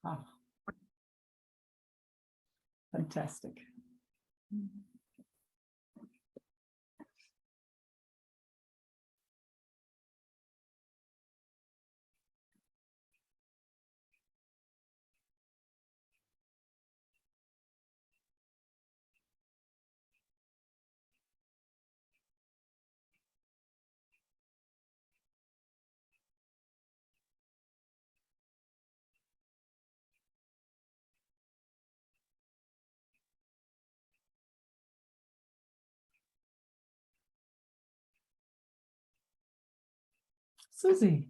Ah, fantastic. Susie.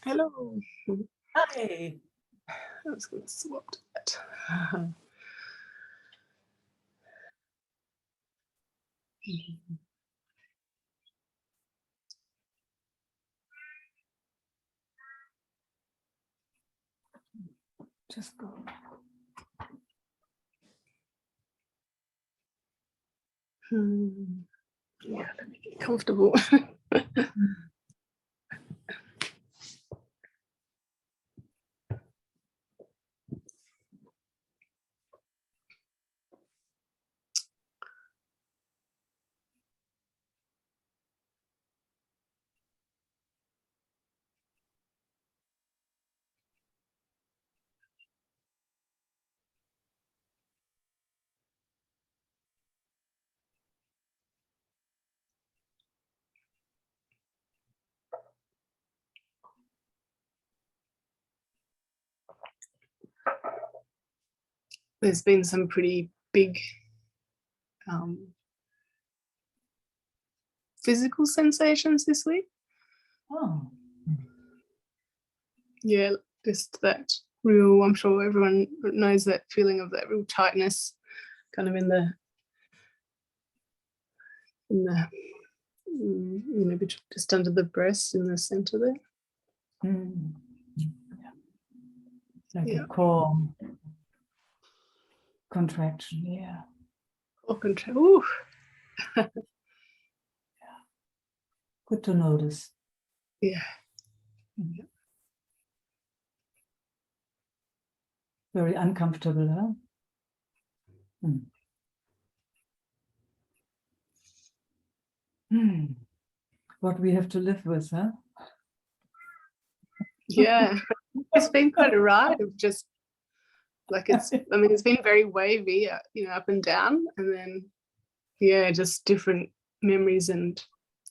Hello. Hi. I was going to swap to that. Just go. Yeah, let me get comfortable. There's been some pretty big physical sensations this week. Oh. Yeah, just that real, I'm sure everyone knows that feeling of that real tightness kind of in the you know, just under the breast in the center there. Yeah. Like a core contraction, yeah. Core control. Yeah. Good to notice. Yeah. Very uncomfortable, huh? What we have to live with, huh? Yeah. It's been quite a ride of just like it's been very wavy, you know, up and down, and then yeah, just different memories and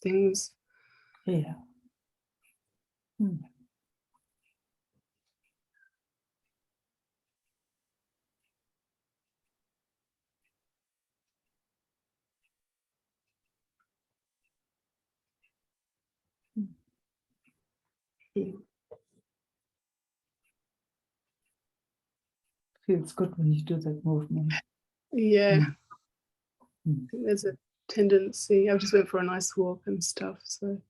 things. Yeah. Feels good when you do that movement. Yeah. I think there's a tendency. I just went for a nice walk and stuff, so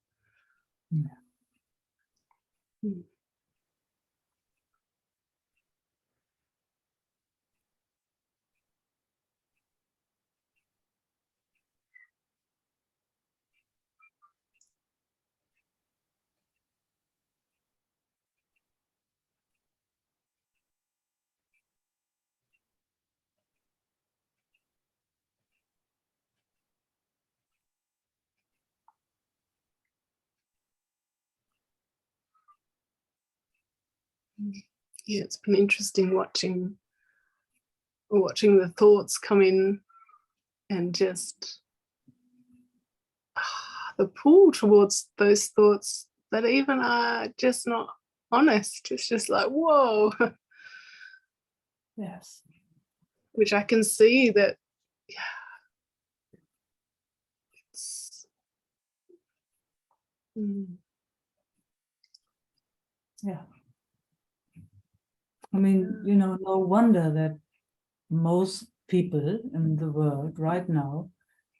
yeah, it's been interesting watching the thoughts come in and just the pull towards those thoughts that even are just not honest. It's just like, whoa. Yes. Which I can see that, yeah, it's yeah. I mean, you know, no wonder that most people in the world right now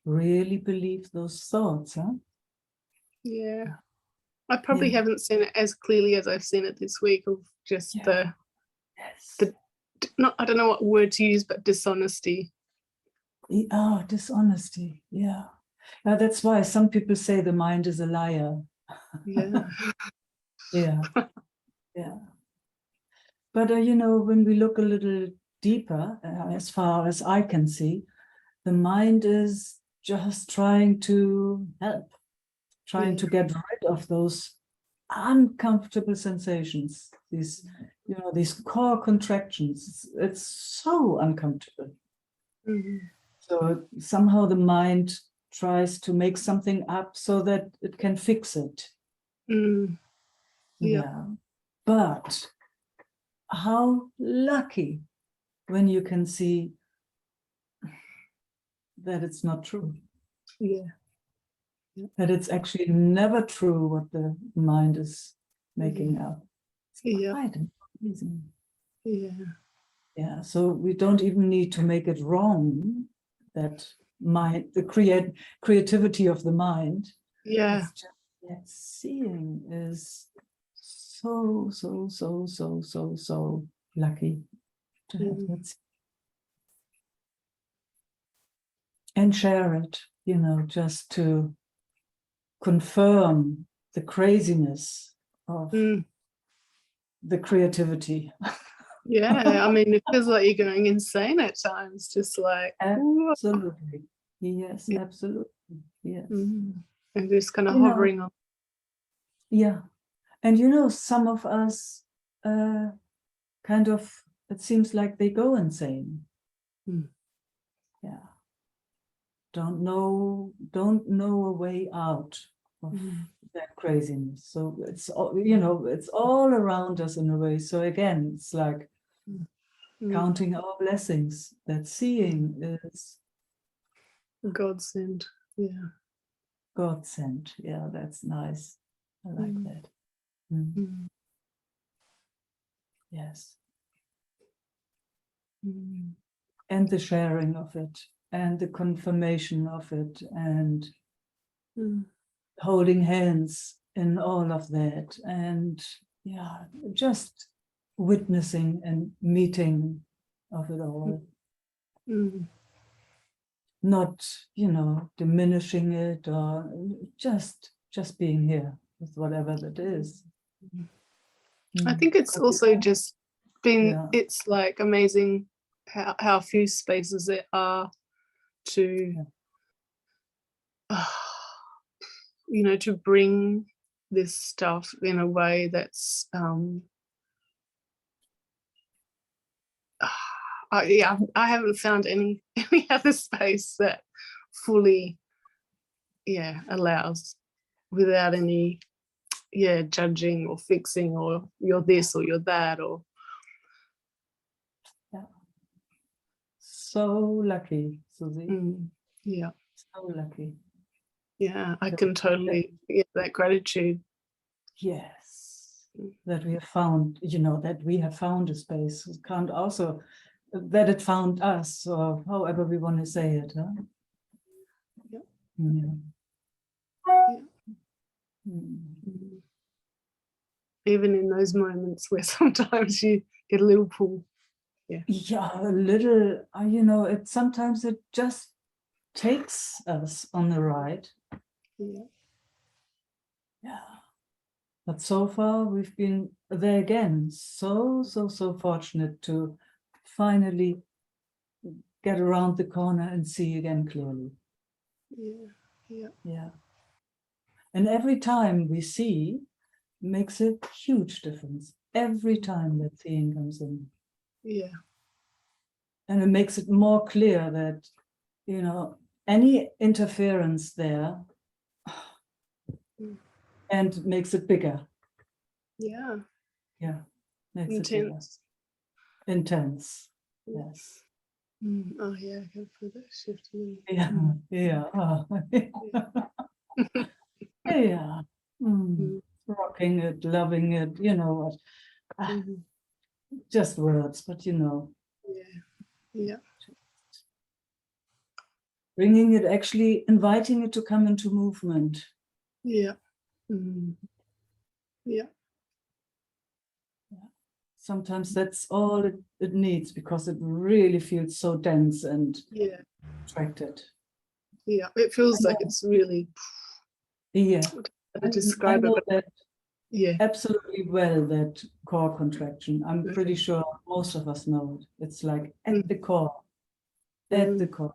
really believe those thoughts, huh? Yeah. I probably haven't seen it as clearly as I've seen it this week, of just the not, I don't know what word to use, but dishonesty. Oh, dishonesty, yeah. That's why some people say the mind is a liar. Yeah. Yeah, yeah. But you know, when we look a little deeper, as far as I can see, the mind is just trying to help, trying to get rid of those uncomfortable sensations, these, you know, these core contractions. It's so uncomfortable. Mhm. So somehow the mind tries to make something up so that it can fix it. Mm. Yeah. Yeah. But how lucky when you can see that it's not true. Yeah. That it's actually never true what the mind is making up. It's Yeah. quite amazing. Yeah. Yeah, so we don't even need to make it wrong, that mind, the creativity of the mind. Yeah. It's just that seeing is so lucky to have that. And share it, you know, just to confirm the craziness of Mm. the creativity. Yeah. I mean, it feels like you're going insane at times, just like, whoa. Absolutely. Yes, Yeah. absolutely. Yes. Mm. And just kind of You know, hovering on. yeah. And you know, some of us kind of, it seems like they go insane. Mm. Yeah. Don't know a way out of that craziness. So it's all, you know, it's all around us in a way. So again, it's like counting our blessings, that seeing is God sent. Yeah. God sent. Yeah, that's nice. I like that. Mm. Yes. And the sharing of it, and the confirmation of it, and holding hands in all of that, and yeah, just witnessing and meeting of it all. Not, you know, diminishing it, or just being here with whatever that is. I think it's also just been, Yeah. it's like amazing how few spaces there are to, you know, to bring this stuff in a way that's, yeah, I haven't found any other space that fully, yeah, allows without any, yeah, judging or fixing or you're this or you're that or. Yeah. So lucky, Susie. Yeah. So lucky. Yeah, I can totally get that gratitude. Yes, that we have found, you know, that we have found a space. We can't also, that it found us, or however we want to say it. Huh? Yeah. Yeah. Yeah. Mm. Even in those moments where sometimes you get a little pull. Yeah. Yeah, a little, you know, it sometimes it just takes us on the ride. Yeah. Yeah. But so far we've been there again. So fortunate to finally get around the corner and see again clearly. Yeah. Yeah. Yeah. And every time we see makes a huge difference. Every time that seeing comes in. Yeah. And it makes it more clear that, you know, any interference there and makes it bigger. Yeah. Yeah. Makes Intense. it bigger. Intense. Yes. Oh yeah, I can feel that shift. Yeah. Yeah. Yeah. Rocking it, loving it, you know what. Just words, but you know. Yeah. Yeah. Bringing it, actually inviting it to come into movement. Yeah. Yeah. Sometimes that's all it needs, because it really feels so dense and Yeah. contracted. Yeah. It feels like it's really. Yeah. to I describe it, know but that yeah. absolutely well, that core contraction. I'm pretty sure most of us know it. It's like at the core, at the core,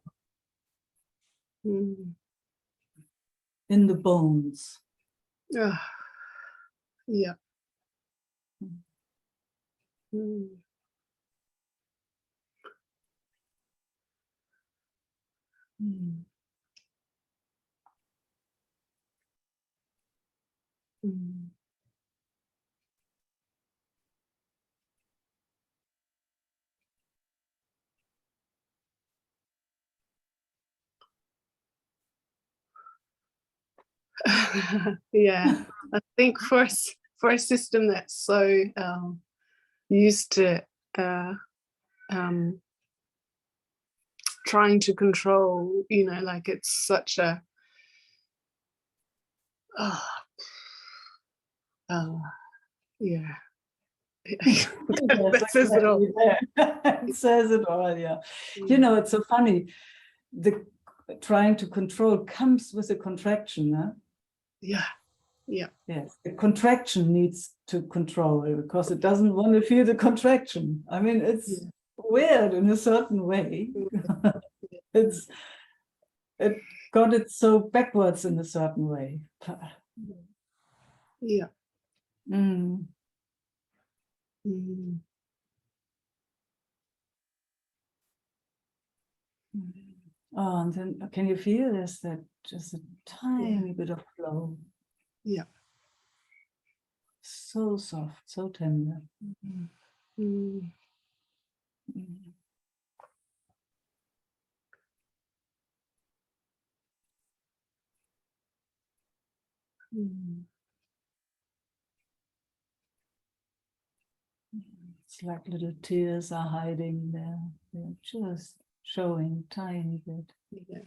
Mm. in the bones. Ah, yeah. Mm. Mm. Mm. Mm. Yeah, I think for a system that's so used to um, trying to control, you know, like it's such a yeah. That Yes, says it all. exactly there. It says it all, yeah. You know, it's so funny. The trying to control comes with a contraction, huh? Yeah, yeah. Yes, the contraction needs to control because it doesn't want to feel the contraction. I mean, it's weird in a certain way. It got it so backwards in a certain way. Yeah. Mm. Mm. Oh, and then can you feel this? That just a tiny bit of flow. Yeah. So soft, so tender. Mm. Mm. Mm. Mm. It's like little tears are hiding there. They're just showing tiny bit. Yeah.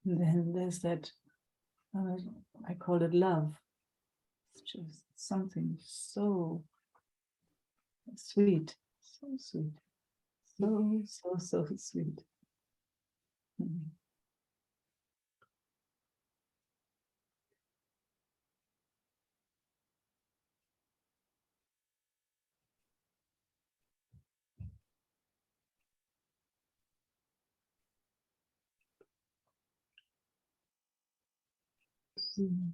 And then there's that, I call it love. It's just something so sweet, so sweet, so sweet. Mm. Mm.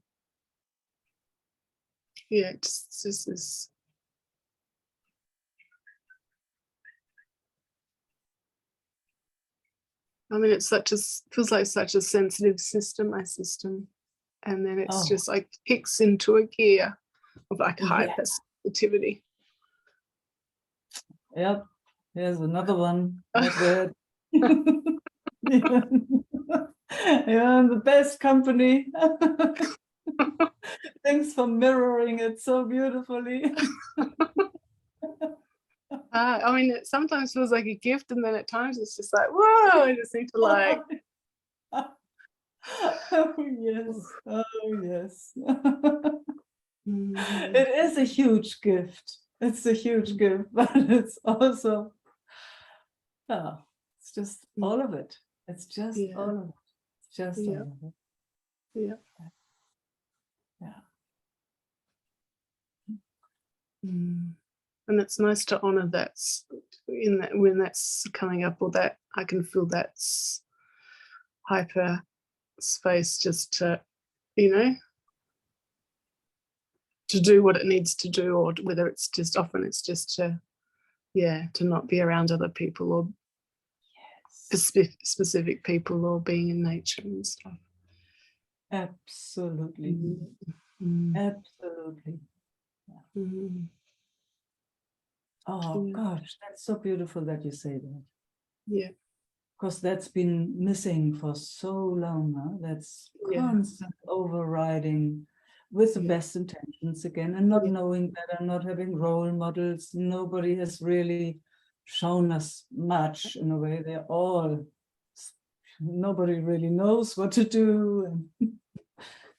Yeah, it's just this. I mean, it's such a feels like such a sensitive system, my system, and then it's Oh, just like kicks into a gear of like yeah. hypersensitivity. Yep. Here's another one. Not bad. Yeah. You're in the best company. Thanks for mirroring it so beautifully. I mean, it sometimes feels like a gift, and then at times it's just like, whoa, I just need to like. Oh yes, oh yes. Mm. It is a huge gift. It's a huge gift, but it's also, oh, it's just all of it. It's just Yeah, all of it. It's just yeah, all of it. yeah. Yeah. Mm. And it's nice to honor that's in that when that's coming up, or that I can feel that's hyper space just to, you know, to do what it needs to do, or whether it's just often it's just to, yeah, to not be around other people or specific people or being in nature and stuff. Absolutely. Mm. Absolutely. Mm. Oh Yeah. gosh, that's so beautiful that you say that. Yeah. Because that's been missing for so long now. That's Yeah. constant overriding with the Yeah. best intentions again, and not Yeah. knowing better, not having role models. Nobody has really shown us much in a way. They're all, nobody really knows what to do.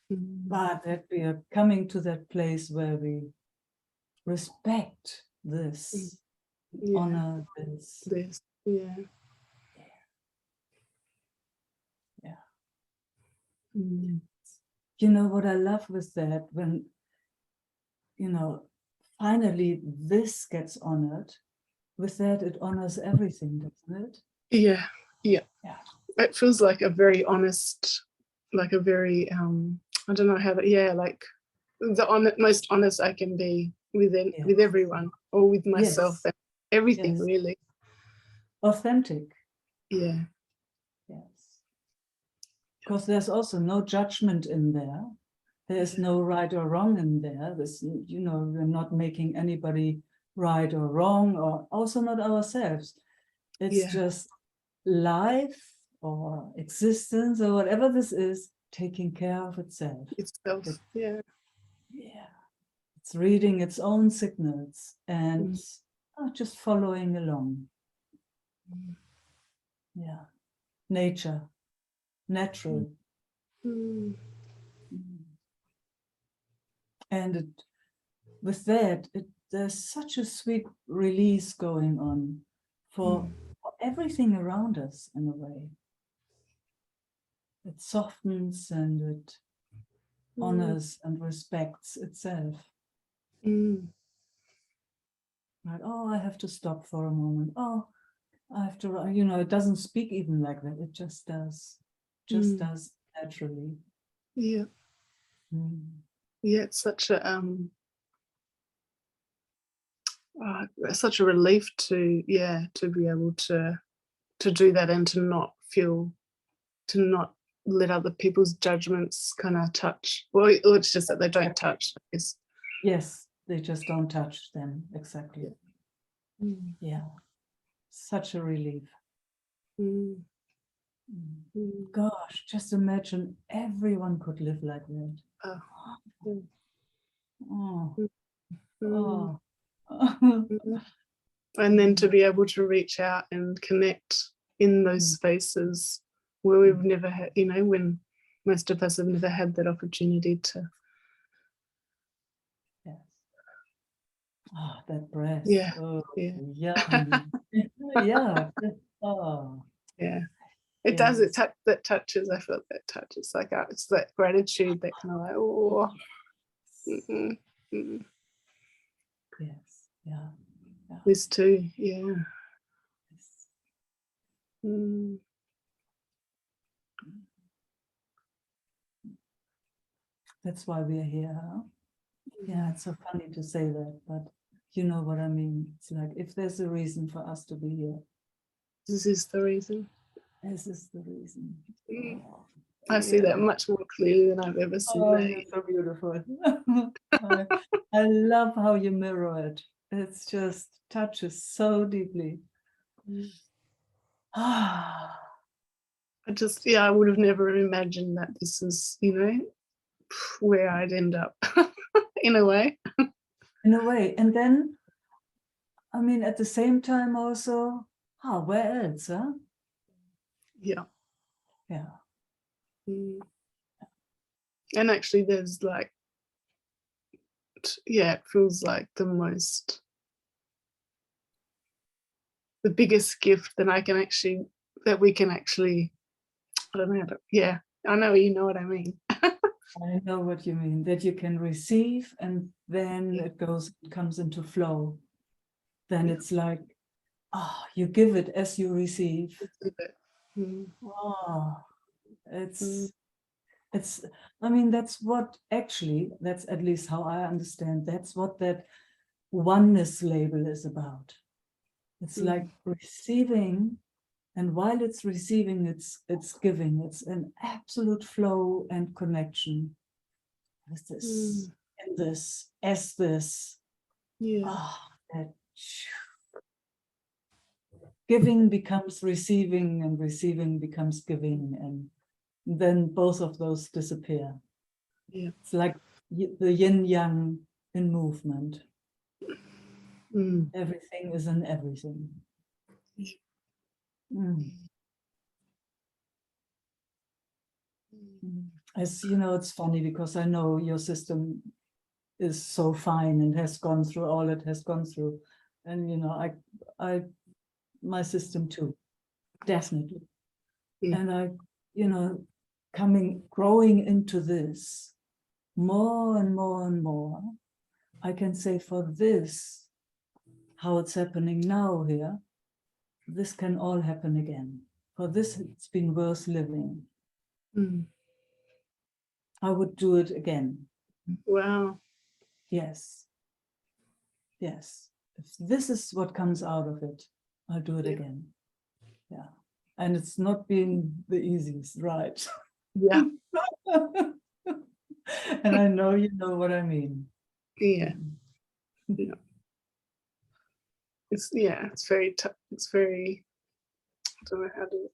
But that we are coming to that place where we respect this, Yeah. honor this. This. Yeah. Yeah. Mm. You know what I love with that, when, you know, finally this gets honored, with that it honors everything, doesn't it? Yeah. Yeah. Yeah. It feels like a very honest, like a very I don't know how to, yeah, like the most honest I can be with Yes. everyone, or with myself, Yes. and everything, Yes. really. Authentic. Yeah. Yes. Because there's also no judgment in there. There's no right or wrong in there. There's, you know, we're not making anybody right or wrong, or also not ourselves. It's Yeah. just life or existence or whatever this is, taking care of itself. Itself. Yeah. Yeah. It's reading its own signals and Mm. just following along. Yeah. Nature, natural. Mm. And with that, there's such a sweet release going on for everything around us in a way. It softens and it honors and respects itself. Mm. Like, oh, I have to stop for a moment. Oh, I have to, you know, it doesn't speak even like that. It just does. Just does naturally. Yeah. Mm. Yeah. It's such a relief to, yeah, to be able to do that, and to not let other people's judgments kind of touch. Well, it's just that they don't touch. Yes, they just don't touch them. Exactly. Yeah. Mm. Yeah. Such a relief. Mm. Mm. Mm. Gosh, just imagine everyone could live like that. Oh. Mm. Oh, Mm. oh. Mm. And then to be able to reach out and connect in those spaces where we've never had, you know, when most of us have never had that opportunity to. Yes. Oh, that breath. Yeah. Oh, Yeah. yummy. Yeah. Oh, Yeah. It does. yes. That touches. I feel that touches. Like it's that gratitude that kind of like, oh. Mm-mm, mm. Yes. Yeah. Yeah. This too. Yeah. Yes. Mm. That's why we're here. Huh? Yeah, it's so funny to say that, but you know what I mean. It's like, if there's a reason for us to be here, This is the reason. this is the reason. Mm. Oh, I see that yeah. much more clearly than I've ever seen Oh, that. you're so beautiful. I love how you mirror it. It's just touches so deeply. Mm. Ah, I would have never imagined that this is, you know, where I'd end up in a way. in a way. And then, I mean, at the same time also, where else, huh? Yeah. Yeah. Mm. And actually there's like, yeah, it feels like the biggest gift that we can actually, I don't know, yeah, I know, you know what I mean. I know what you mean, that you can receive and then Yeah. it comes into flow. Then it's like, you give it as you receive. Mm. Oh, Mm. it's, I mean, that's at least how I understand. That's what that oneness label is about. It's like Mm. receiving, and while it's receiving, it's giving. It's an absolute flow and connection. As this, in this, as this. That giving becomes receiving, and receiving becomes giving, and then both of those disappear. It's like the yin yang in movement. Everything is in everything. As you know, it's funny because I know your system is so fine and has gone through all it has gone through, and you know, my system too, definitely. And I, you know, growing into this more and more and more, I can say for this, how it's happening now here, this can all happen again. For this, it's been worth living. I would do it again. Wow. Yes. Yes. If this is what comes out of it, I'll do it again. Yeah. And it's not been the easiest, right? Yeah. And I know you know what I mean. Yeah. Yeah. It's very tough. It's very, I don't know how to,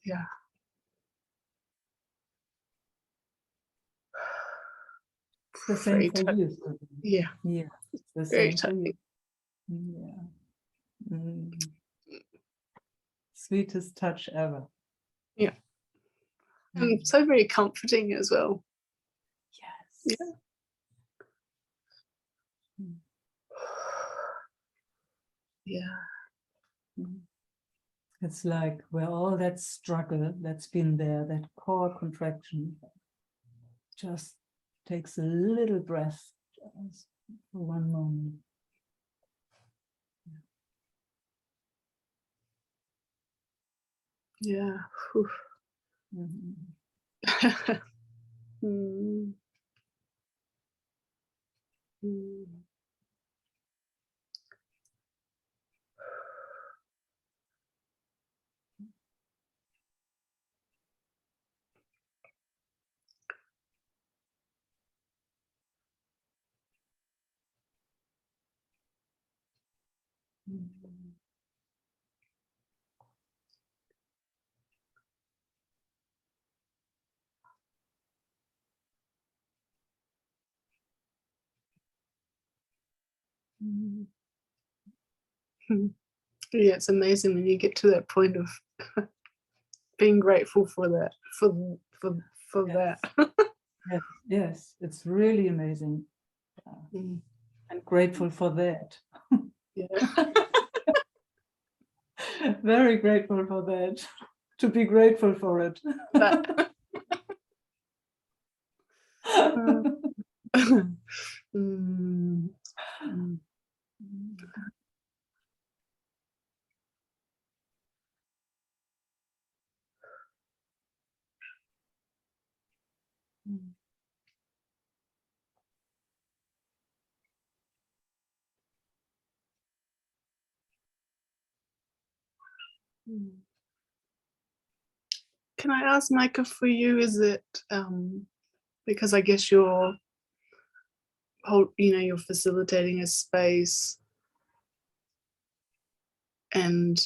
It's the same for you. Yeah. Yeah. It's the Very same for you. Yeah. Sweetest touch ever. Yeah. And so very comforting as well. Yes. Yeah. Yeah. It's like where all that struggle that's been there, that core contraction, just takes a little breath just for one moment. Yeah. Yeah, it's amazing when you get to that point of being grateful for that, for Yes. that. Yes, it's really amazing. I'm grateful for that. Yeah. Very grateful for that. To be grateful for it. Can I ask, Meike, for you, is it because I guess you're facilitating a space and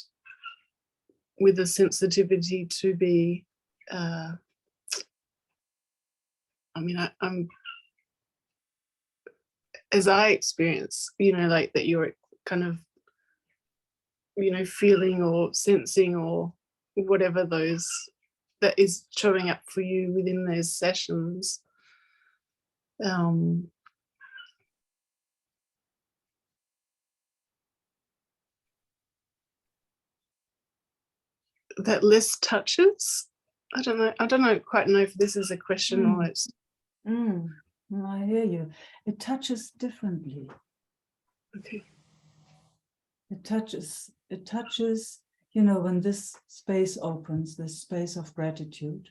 with a sensitivity to be I'm as I experience, like that you're kind of, feeling or sensing or whatever that is showing up for you within those sessions. That less touches. I don't quite know if this is a question or it's. I hear you. It touches differently. Okay. It touches, when this space opens, this space of gratitude,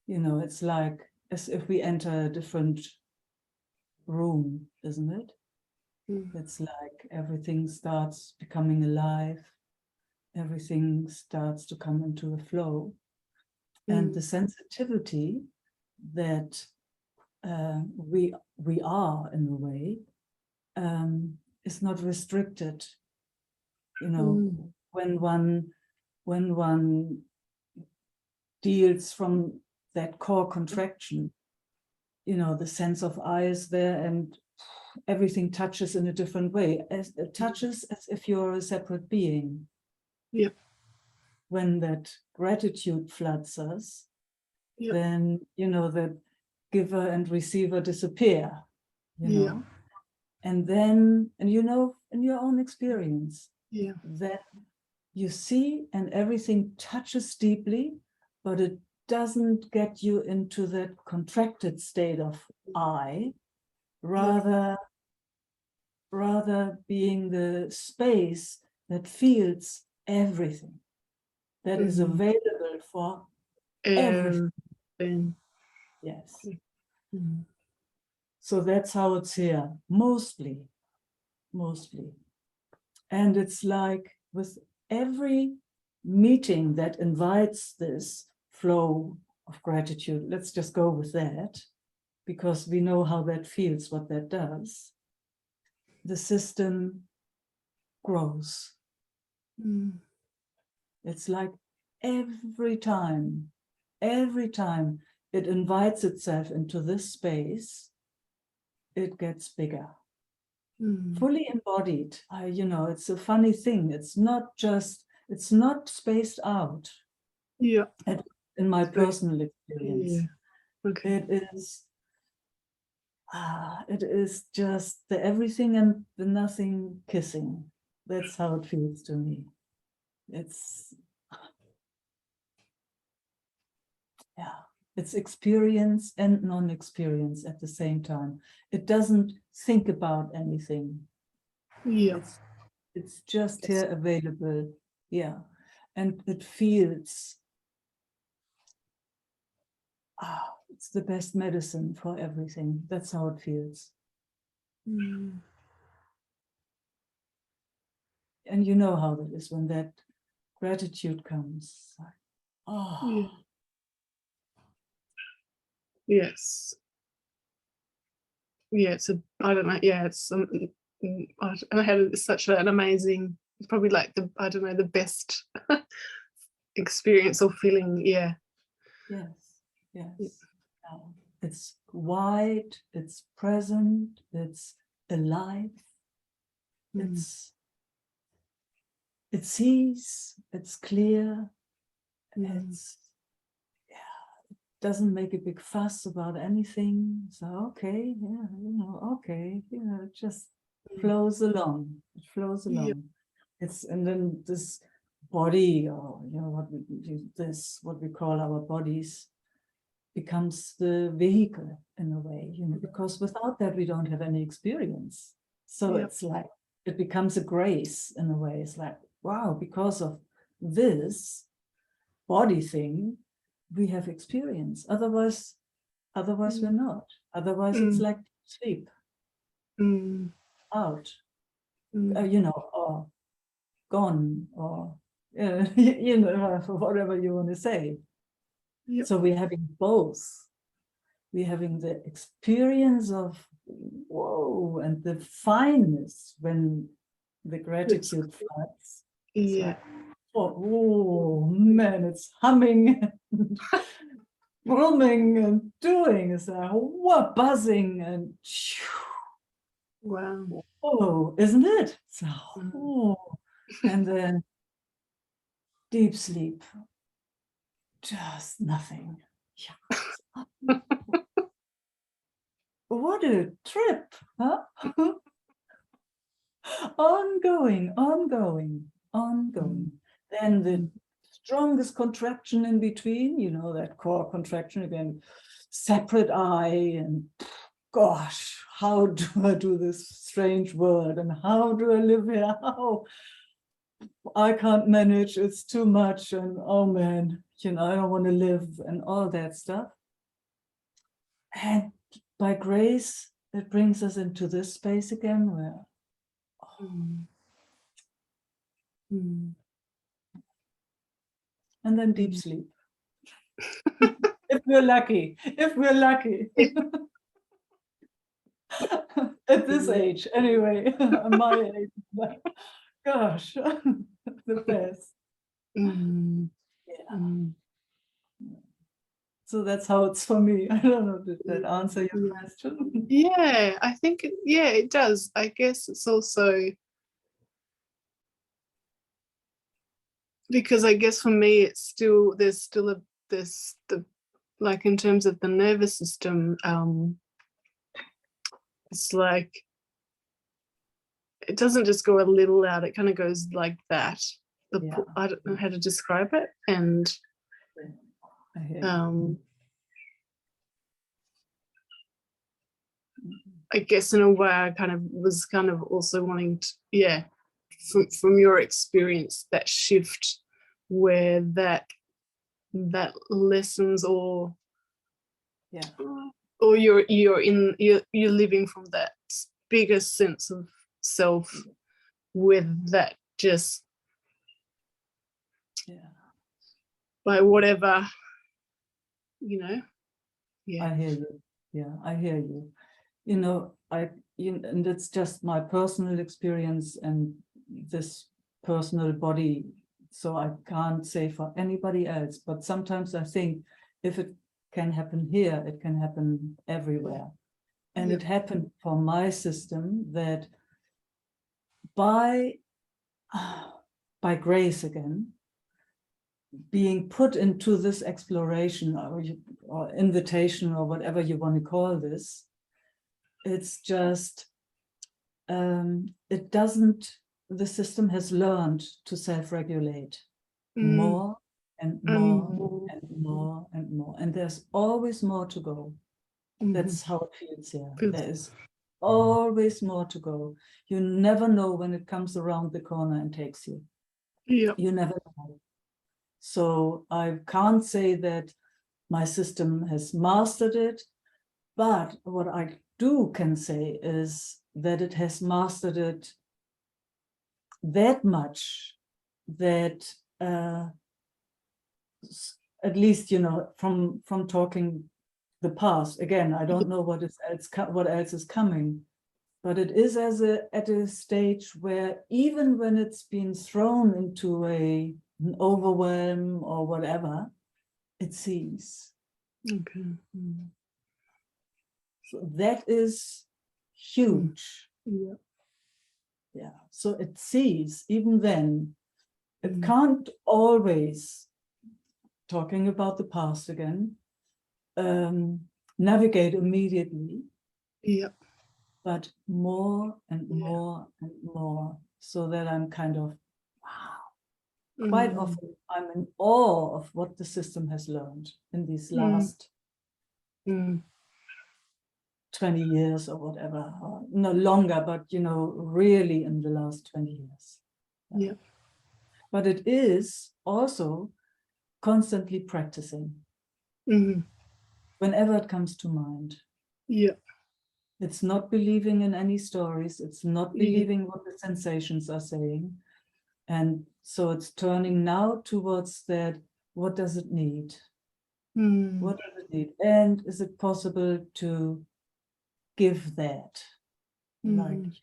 it's like as if we enter a different room, isn't it? It's like everything starts becoming alive. Everything starts to come into a flow. And the sensitivity that we are in a way, is not restricted. You know, when one deals from that core contraction, you know, the sense of I is there and everything touches in a different way. It touches as if you're a separate being. Yep. When that gratitude floods us, Yep. then, you know, the giver and receiver disappear, you know. Yeah. And then, and you know, in your own experience, Yeah. then you see and everything touches deeply, but it doesn't get you into that contracted state of I, rather being the space that feels everything, that is available for everything. Everything. Yes. Mm. So that's how it's here, mostly. And it's like with every meeting that invites this flow of gratitude, let's just go with that, because we know how that feels, what that does. The system grows. It's like every time it invites itself into this space, it gets bigger. Fully embodied. You know, it's a funny thing. It's not spaced out. Yeah. In my personal experience. Yeah. Okay. It is just the everything and the nothing kissing. That's how it feels to me. It's experience and non-experience at the same time. It doesn't think about anything. Yeah. It's just here available. Yeah. And it feels, it's the best medicine for everything. That's how it feels. And you know how that is when that gratitude comes. Yeah. Yes. Yeah, I don't know, yeah, it's and I had such an amazing, probably like the best experience or feeling, yeah. Yes. It's wide, it's present, it's alive, it sees, it's clear, it doesn't make a big fuss about anything. So okay, it just flows along. It flows along. And then this body, or what we call our bodies, becomes the vehicle in a way, because without that we don't have any experience. So it's like it becomes a grace in a way. It's like, wow, because of this body thing, we have experience. Otherwise we're not. Otherwise it's like sleep, out, or gone, or whatever you want to say. So we're having both. We're having the experience of whoa, and the fineness when the gratitude floods. Like, oh man, it's humming and brumming and doing. It's like what, buzzing and Wow. oh, isn't it? So, and then deep sleep, just nothing. What a trip, huh? Ongoing. Then the strongest contraction in between, that core contraction again, separate I, and gosh, how do I do this strange world, and how do I live here? How I can't manage, it's too much, and oh man, I don't want to live, and all that stuff. And by grace, it brings us into this space again where and then deep sleep. If we're lucky. At this age, anyway, my age, but gosh, the best. Mm, Yeah. mm, So that's how it's for me. I don't know, did that answer your yeah. question? Yeah, I think it does. I guess it's also because I guess for me it's still there's the like in terms of the nervous system, it's like it doesn't just go a little out, it kind of goes like that. Yeah. I don't know how to describe it. And I hear you. I guess in a way I was also wanting to, from your experience, that shift where that lessons or you're living from that bigger sense of self with that just by whatever, I hear you. Yeah, I hear you. And it's just my personal experience and this personal body. So I can't say for anybody else, but sometimes I think if it can happen here, it can happen everywhere. And it happened for my system that by grace again, being put into this exploration or invitation or whatever you want to call this, it's just, the system has learned to self-regulate more and more and more and more. And there's always more to go. That's how it feels here. There is always more to go. You never know when it comes around the corner and takes you. You never know. So I can't say that my system has mastered it, but what I can say is that it has mastered it that much that at least, from talking the past, again, I don't know what else is coming, but it is at a stage where even when it's been thrown into an overwhelm or whatever, it sees. Okay. So that is huge. Yeah. So it sees even then. It can't always, talking about the past again, navigate immediately. But more and more and more, so that I'm kind of, wow. Quite often I'm in awe of what the system has learned in these last 20 years or whatever, or no longer, but really in the last 20 years. But it is also constantly practicing whenever it comes to mind. It's not believing in any stories. It's not believing what the sensations are saying. And so it's turning now towards that. What does it need? What does it need? And is it possible to give that? Like,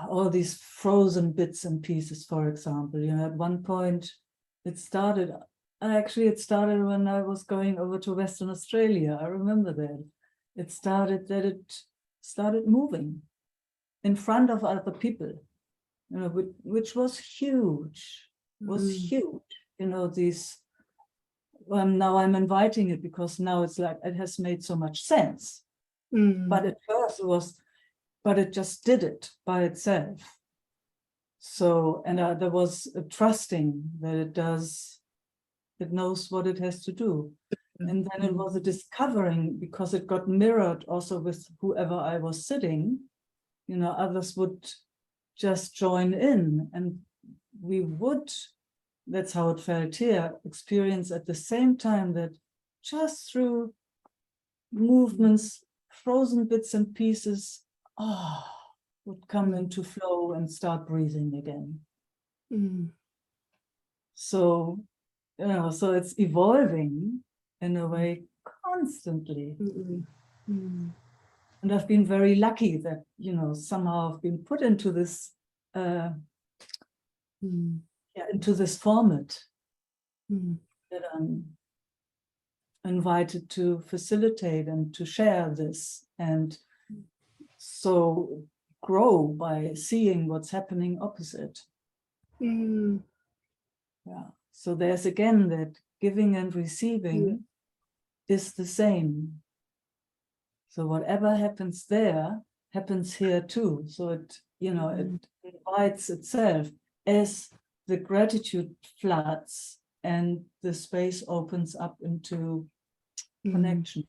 all these frozen bits and pieces, for example, at one point it started when I was going over to Western Australia. I remember that. It started moving in front of other people, which was huge, these, now I'm inviting it because now it's like, it has made so much sense. But at first it just did it by itself. So, and there was a trusting that it knows what it has to do. And then it was a discovering, because it got mirrored also with whoever I was sitting, others would just join in, and we would, that's how it felt here, experience at the same time that just through movements, frozen bits and pieces, would come into flow and start breathing again. So, so it's evolving in a way constantly. And I've been very lucky that, you know, somehow I've been put into this, into this format that I'm invited to facilitate and to share this, and so grow by seeing what's happening opposite. Yeah. So there's again that giving and receiving is the same. So whatever happens there happens here too. So it, you know, it invites itself as the gratitude floods and the space opens up into connection.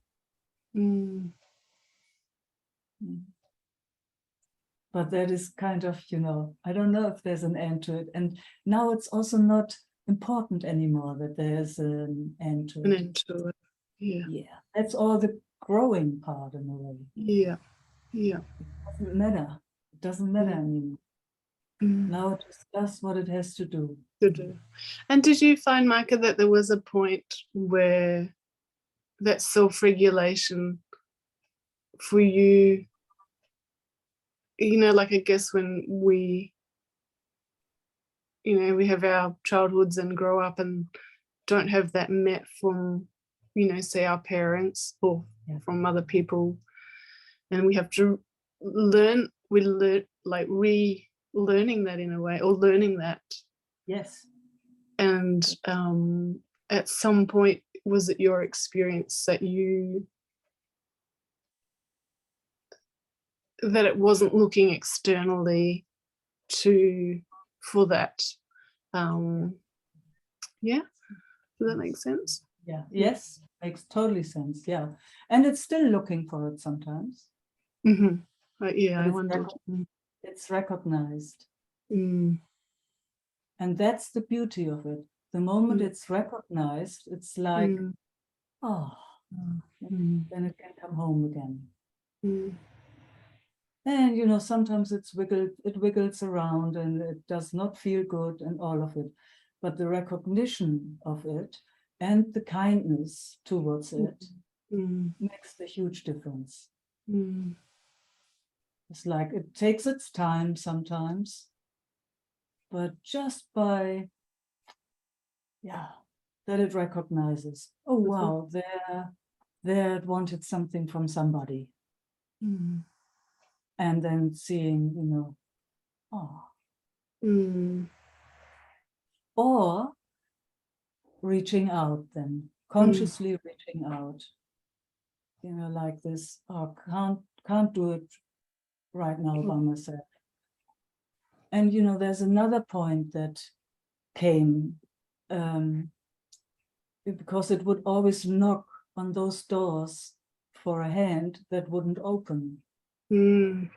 But that is kind of, you know, I don't know if there's an end to it. And now it's also not important anymore that there's an end to it. Yeah, that's all the growing part in a way. Yeah. It doesn't matter. It doesn't matter anymore. Now it just does what it has to do. And did you find, Meike, that there was a point where that self-regulation for you, you know, like I guess when we, you know, we have our childhoods and grow up and don't have that met from, you know, say our parents or from other people, and we have to learn, like relearning that in a way, or learning that. Yes. And at some point, was it your experience that it wasn't looking externally for that? Yeah, does that make sense? Yeah. Yes, makes totally sense. Yeah, and it's still looking for it sometimes. Yeah, I wondered. It's recognized. And that's the beauty of it. The moment it's recognized, it's like, then it can come home again. And, you know, sometimes it wiggles around and it does not feel good and all of it. But the recognition of it and the kindness towards it makes the huge difference. It's like it takes its time sometimes, but just by, that it recognizes, oh, wow, there it wanted something from somebody. And then seeing, you know, or reaching out then, consciously reaching out, you know, like this, can't do it right now by myself. And, you know, there's another point that came, because it would always knock on those doors for a hand that wouldn't open. You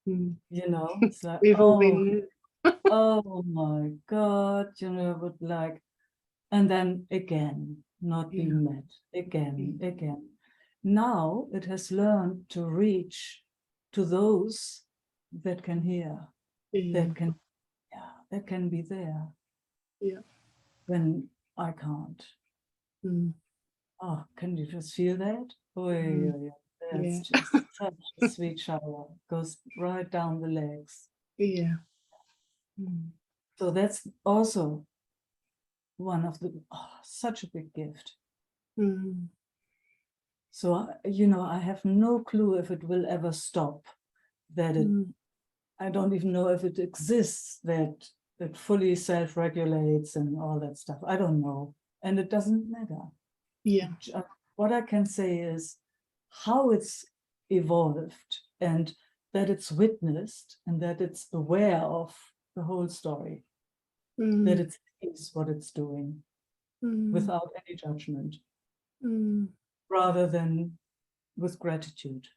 know, it's like, we've all been oh my God, you know, would like, and then again, not being met, again. Now it has learned to reach to those that can hear, that can be there. When I can't. Oh, can you just feel that? That's just such a sweet shower. Goes right down the legs. So that's also one of the, such a big gift. So, you know, I have no clue if it will ever stop, that it, I don't even know if it exists, that it fully self-regulates and all that stuff. I don't know. And it doesn't matter. What I can say is how it's evolved and that it's witnessed and that it's aware of the whole story, that it sees what it's doing without any judgment, rather than with gratitude.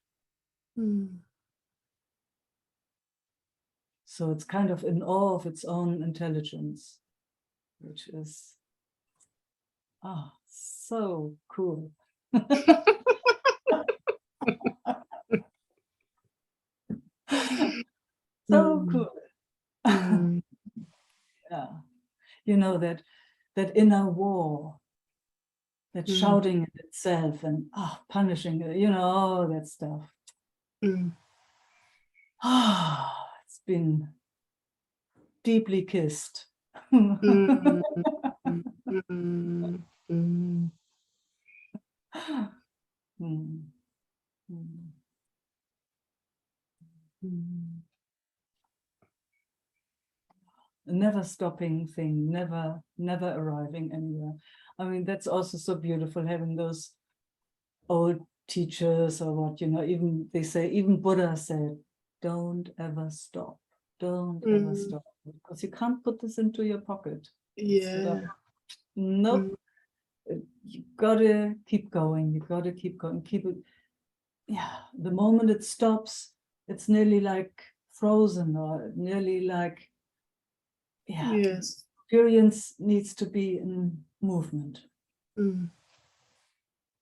So it's kind of in awe of its own intelligence, which is so cool. So cool. Yeah, you know, that inner war, that shouting at itself and punishing it, all that stuff. It's been deeply kissed. A never stopping thing, never arriving anywhere. I mean, that's also so beautiful, having those old teachers or what, even they say, even Buddha said, don't ever stop. Don't ever stop, because you can't put this into your pocket. Nope. You gotta keep going. You gotta keep going. Keep it. Yeah. The moment it stops, it's nearly like frozen, or nearly like, yes. Experience needs to be in movement.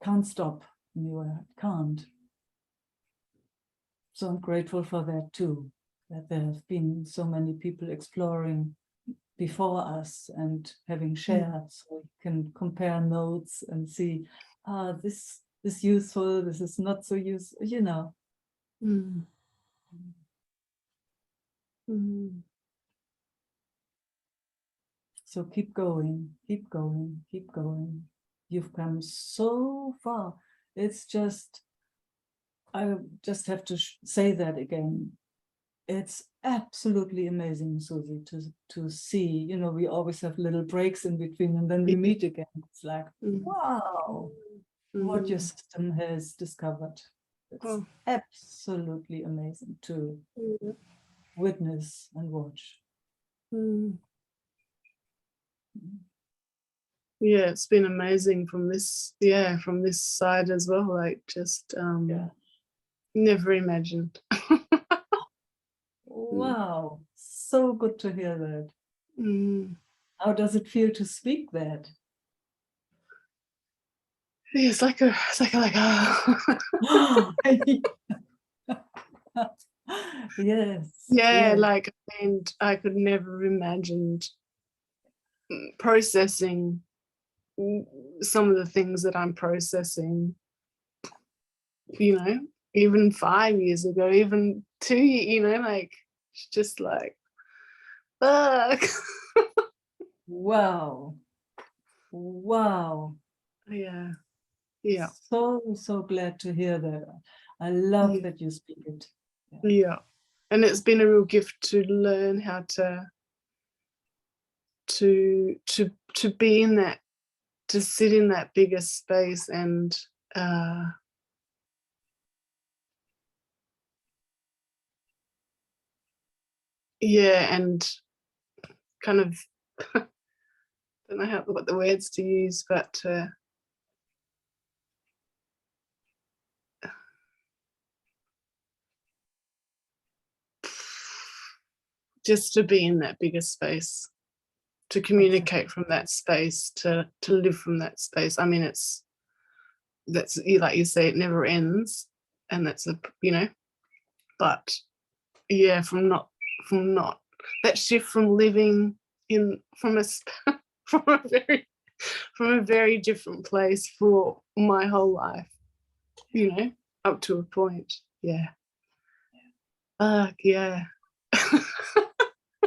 Can't stop anywhere. Can't. So I'm grateful for that too, that there have been so many people exploring before us and having shared, so we can compare notes and see, this is useful, this is not so useful, So keep going, keep going, keep going. You've come so far. It's just, I just have to say that again. It's absolutely amazing, Susie, to see, we always have little breaks in between and then we meet again. It's like, wow, what your system has discovered. It's absolutely amazing to witness and watch. Yeah, it's been amazing from this side as well, like just never imagined. Wow, so good to hear that. How does it feel to speak that? Yeah, it's like Yes. Yeah, like, and I could never imagined processing some of the things that I'm processing, even 5 years ago, even 2 years, like, it's just like, fuck. Wow. Yeah. So glad to hear that. I love that you speak it. Yeah. And it's been a real gift to learn how to be in that, to sit in that bigger space and and kind of don't know what the words to use, but just to be in that bigger space, to communicate from that space, to live from that space. I mean, that's like you say, it never ends, and that's but from not that shift from living in from a very different place for my whole life, up to a point.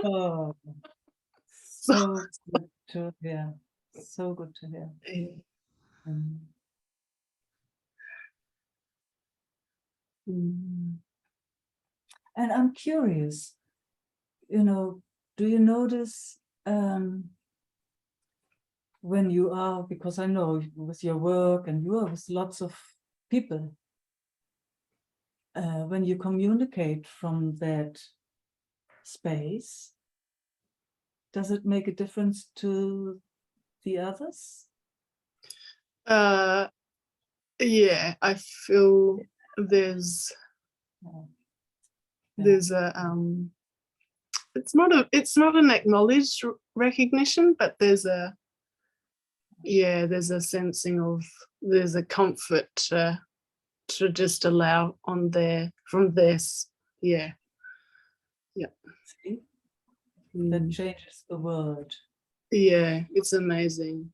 Oh, so good to hear. So good to hear. And I'm curious, do you notice when you are, because I know with your work and you are with lots of people, when you communicate from that space, does it make a difference to the others? I feel there's a it's not an acknowledged recognition, but there's a sensing of, there's a comfort to just allow from this. See? That changes the world. It's amazing.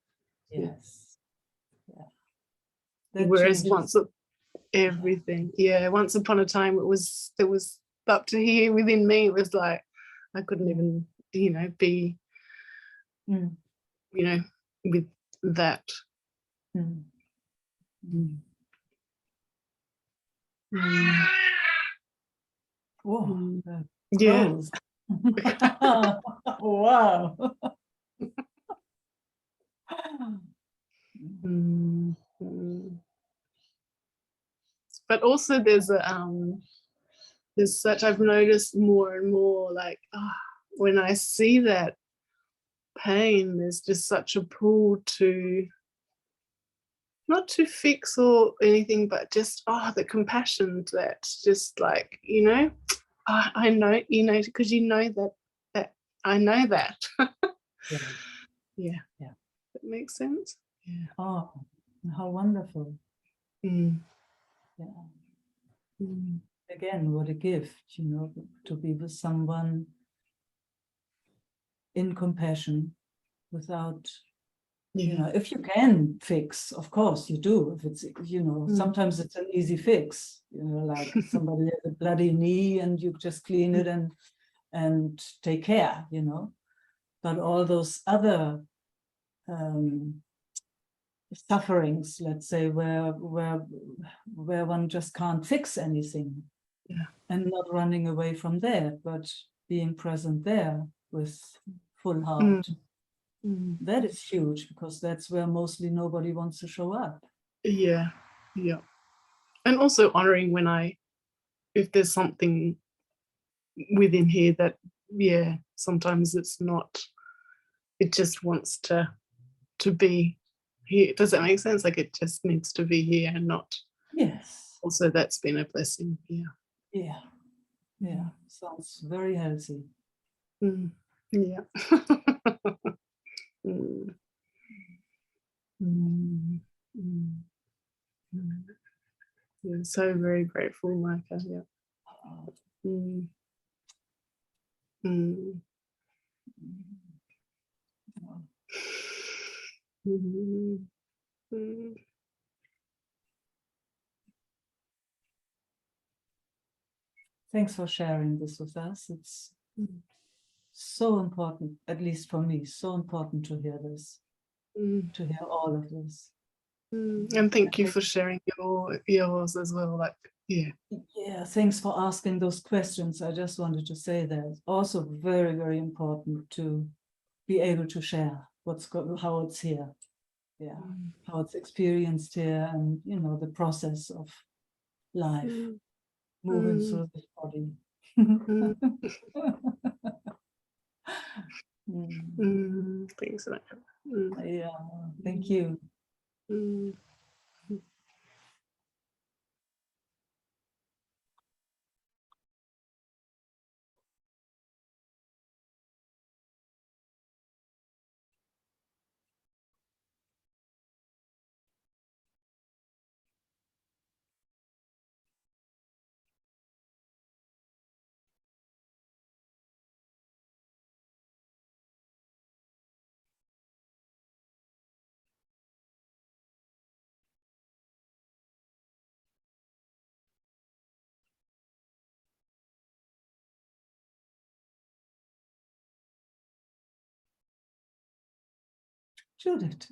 Yes. Whereas changes. everything, once upon a time it was up to here within me. It was like I couldn't even, be, with that. Oh, Yeah. close. Wow. But also there's such, I've noticed more and more, like when I see that pain, there's just such a pull to not to fix or anything, but just the compassion, that just like, I know, because that I know that. Yeah. That makes sense. Yeah. Oh, how wonderful. Yeah. Again, what a gift, to be with someone in compassion without, if you can fix, of course you do. If it's, sometimes it's an easy fix, like somebody has a bloody knee and you just clean it and take care, But all those other sufferings, let's say, where one just can't fix anything, and not running away from there, but being present there with full heart. That is huge, because that's where mostly nobody wants to show up. Yeah. And also honoring if there's something within here that, sometimes it's not, it just wants to be here. Does that make sense? Like it just needs to be here and not. Yes. Also, that's been a blessing. Yeah. Sounds very healthy. Yeah. Yeah, so very grateful, Meike. Yeah. Thanks for sharing this with us. It's so important, at least for me, so important to hear this, to hear all of this. And thank you for sharing yours as well. Yeah, thanks for asking those questions. I just wanted to say that it's also very, very important to be able to share how it's here, how it's experienced here, and the process of life moving through this body. Thanks so much. Yeah, thank you. Judith.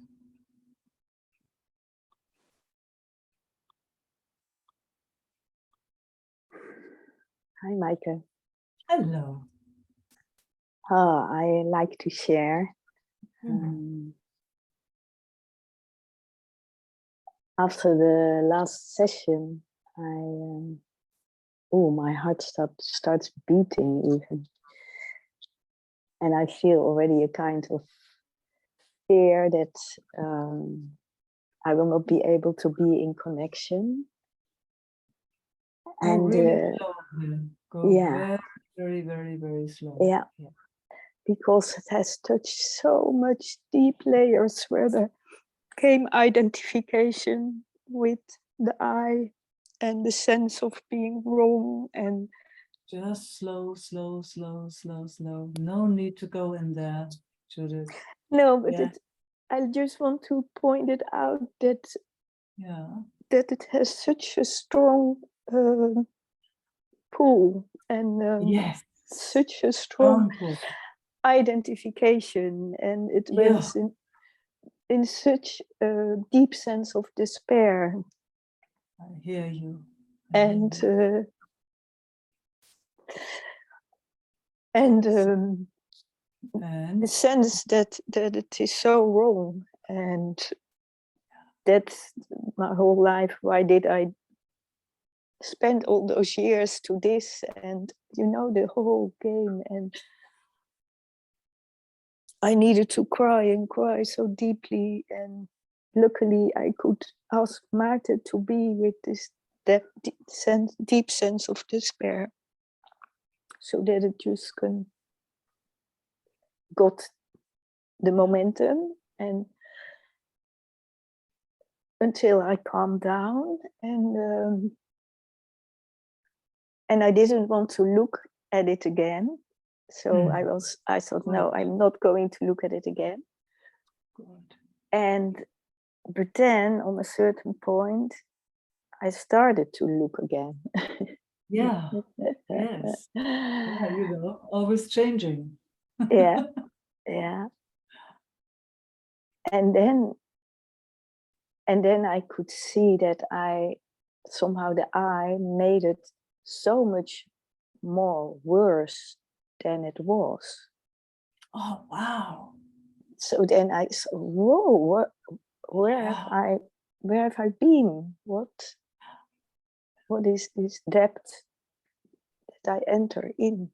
Hi, Meike. Hello. I like to share. After the last session, my heart starts beating even. And I feel already a kind of fear that I will not be able to be in connection. And really slow. Go very, very, very slow. Yeah, because it has touched so much deep layers where there came identification with the I and the sense of being wrong, and just slow. No need to go in there, Judith. No, but I just want to point it out that Yeah. that it has such a strong pull and Yes. such a strong Pull. identification, and it Yeah. went in such a deep sense of despair. I hear you. And the sense that it is so wrong, and that's my whole life. Why did I spend all those years to this? And the whole game, and I needed to cry and cry so deeply, and luckily I could ask Maarten to be with that deep sense of despair, so that it just got the momentum, and until I calmed down, and I didn't want to look at it again. So I thought, no, I'm not going to look at it again. Good. But then on a certain point, I started to look again. Yeah. Yes. Yeah, always changing. Yeah. And then I could see that somehow the I made it so much more worse than it was. Oh, wow. So then I said, whoa, where have I been? What is this depth that I enter in?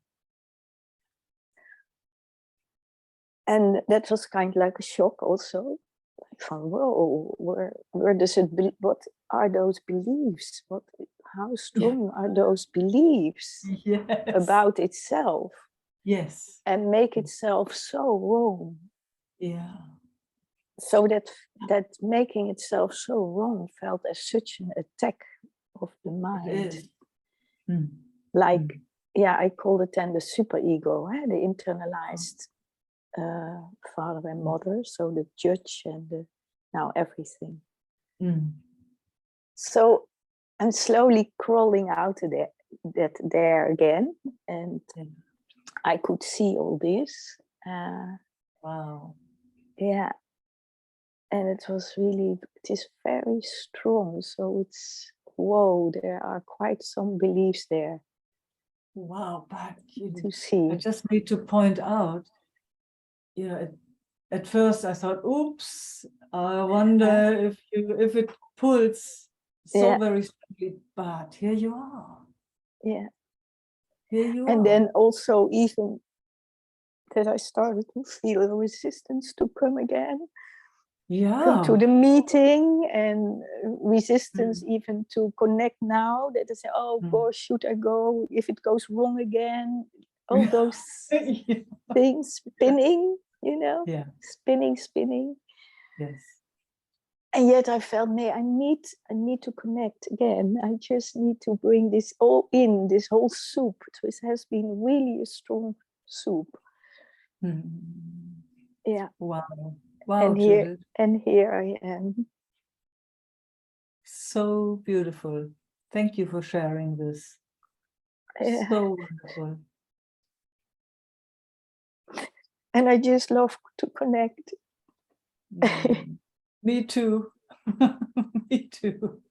And that was kind of like a shock also. Like from, whoa, where does it what are those beliefs? How strong are those beliefs about itself? Yes. And make itself so wrong. Yeah. So that making itself so wrong felt as such an attack of the mind. Like, I call it then the superego, the internalized father and mother, so the judge and now everything. So I'm slowly crawling out of there again, and I could see all this. Wow. Yeah. And it is very strong. So it's, whoa, there are quite some beliefs there. Wow, but to see. I just need to point out, at first I thought, oops, I wonder if it pulls so very strongly, but here you are. Yeah. Here you and are. Then also even that I started to feel a resistance to come again. Come to the meeting, and resistance even to connect now, that I say, oh gosh, should I go? If it goes wrong again, all those things spinning, spinning. Yes. And yet I felt, I need to connect again. I just need to bring this all in, this whole soup. It has been really a strong soup. Yeah. Wow. And here I am. So beautiful. Thank you for sharing this. Yeah. So wonderful. And I just love to connect. Me too. Me too.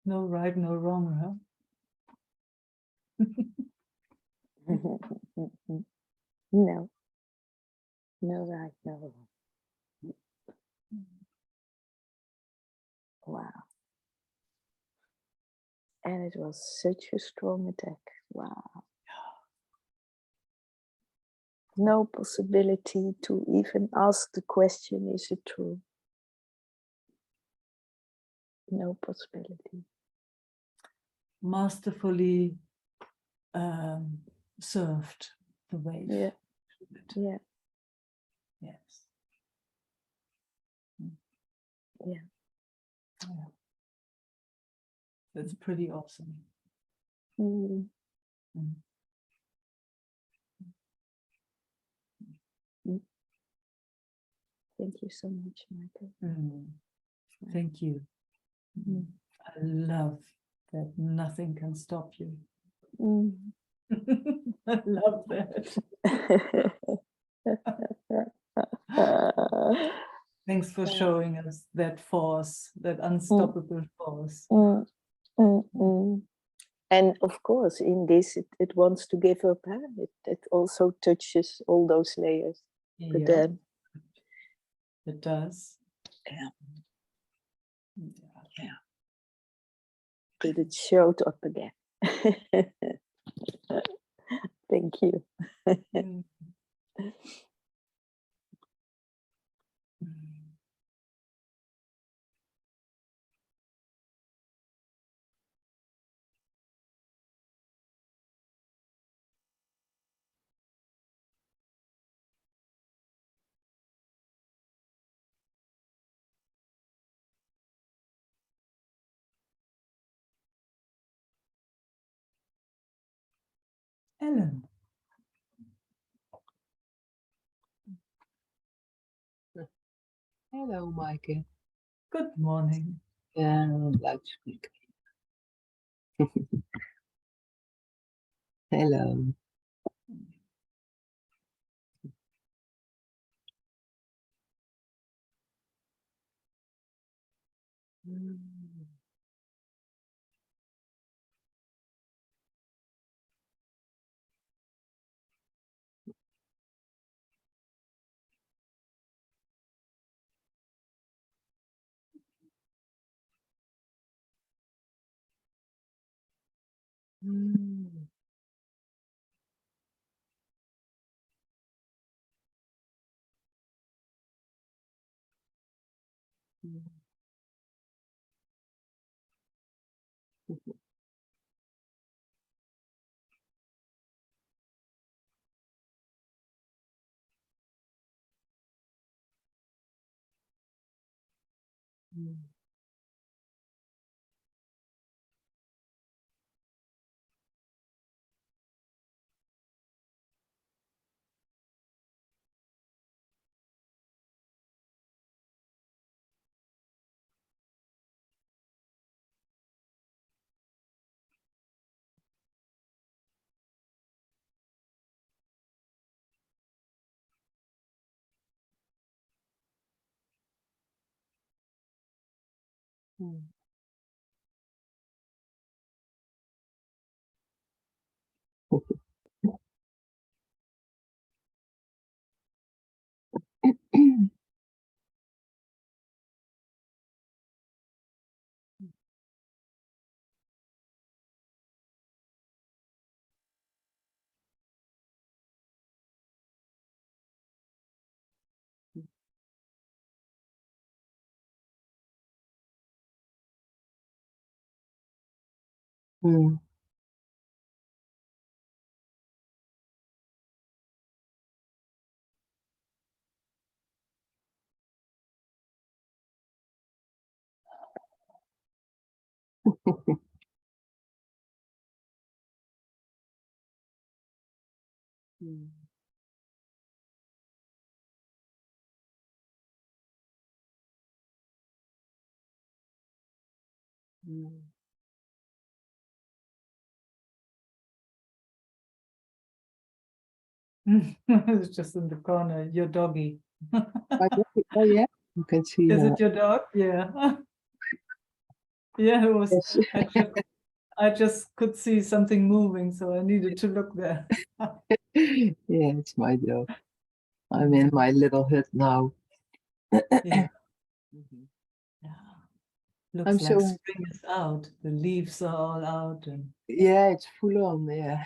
No right, no wrong, huh? No, no right, no wrong. Wow. And it was such a strong attack. Wow. No possibility to even ask the question, is it true? No possibility. Masterfully served the wave. Yeah. Yeah. Yes. Yeah. Yeah. That's pretty awesome. Mm. Mm. Mm. Thank you so much, Michael. Mm. Thank you. Mm. I love that nothing can stop you. Mm. I love that. Thanks for showing us that force, that unstoppable force. Mm. Mm. Mm. And of course, in this, it wants to give up. Huh? It also touches all those layers. But Yeah, then, it does. yeah, Yeah. but it showed up again. Thank you. Mm. Ellen. Hello, Meike. Good morning. Ja, luidspreker. Hello. Mm. Mm. Mm. Mm. Mm. Mm. It's just in the corner, your doggy. Oh, yeah, you can see Is now. it your dog? Yeah. Yeah, it was. Yes. I just could see something moving, so I needed to look there. Yeah, it's my job. I'm in my little hut now. Yeah, Mhm. yeah. Looks I'm like so spring is out. The leaves are all out and yeah, it's full on. Yeah,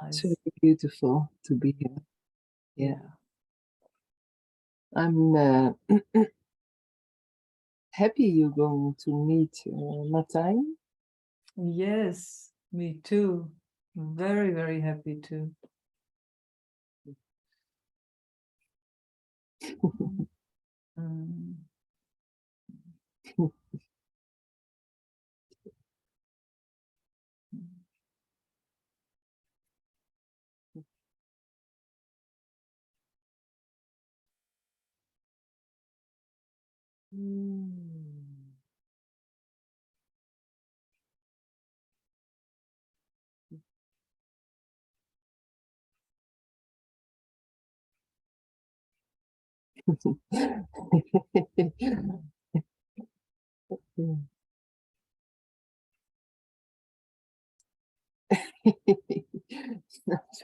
nice. so beautiful to be here. Yeah, Yeah. I'm happy you're going to meet Martijn. Yes, me too. Very, very happy too. Mm. Mm. Yeah.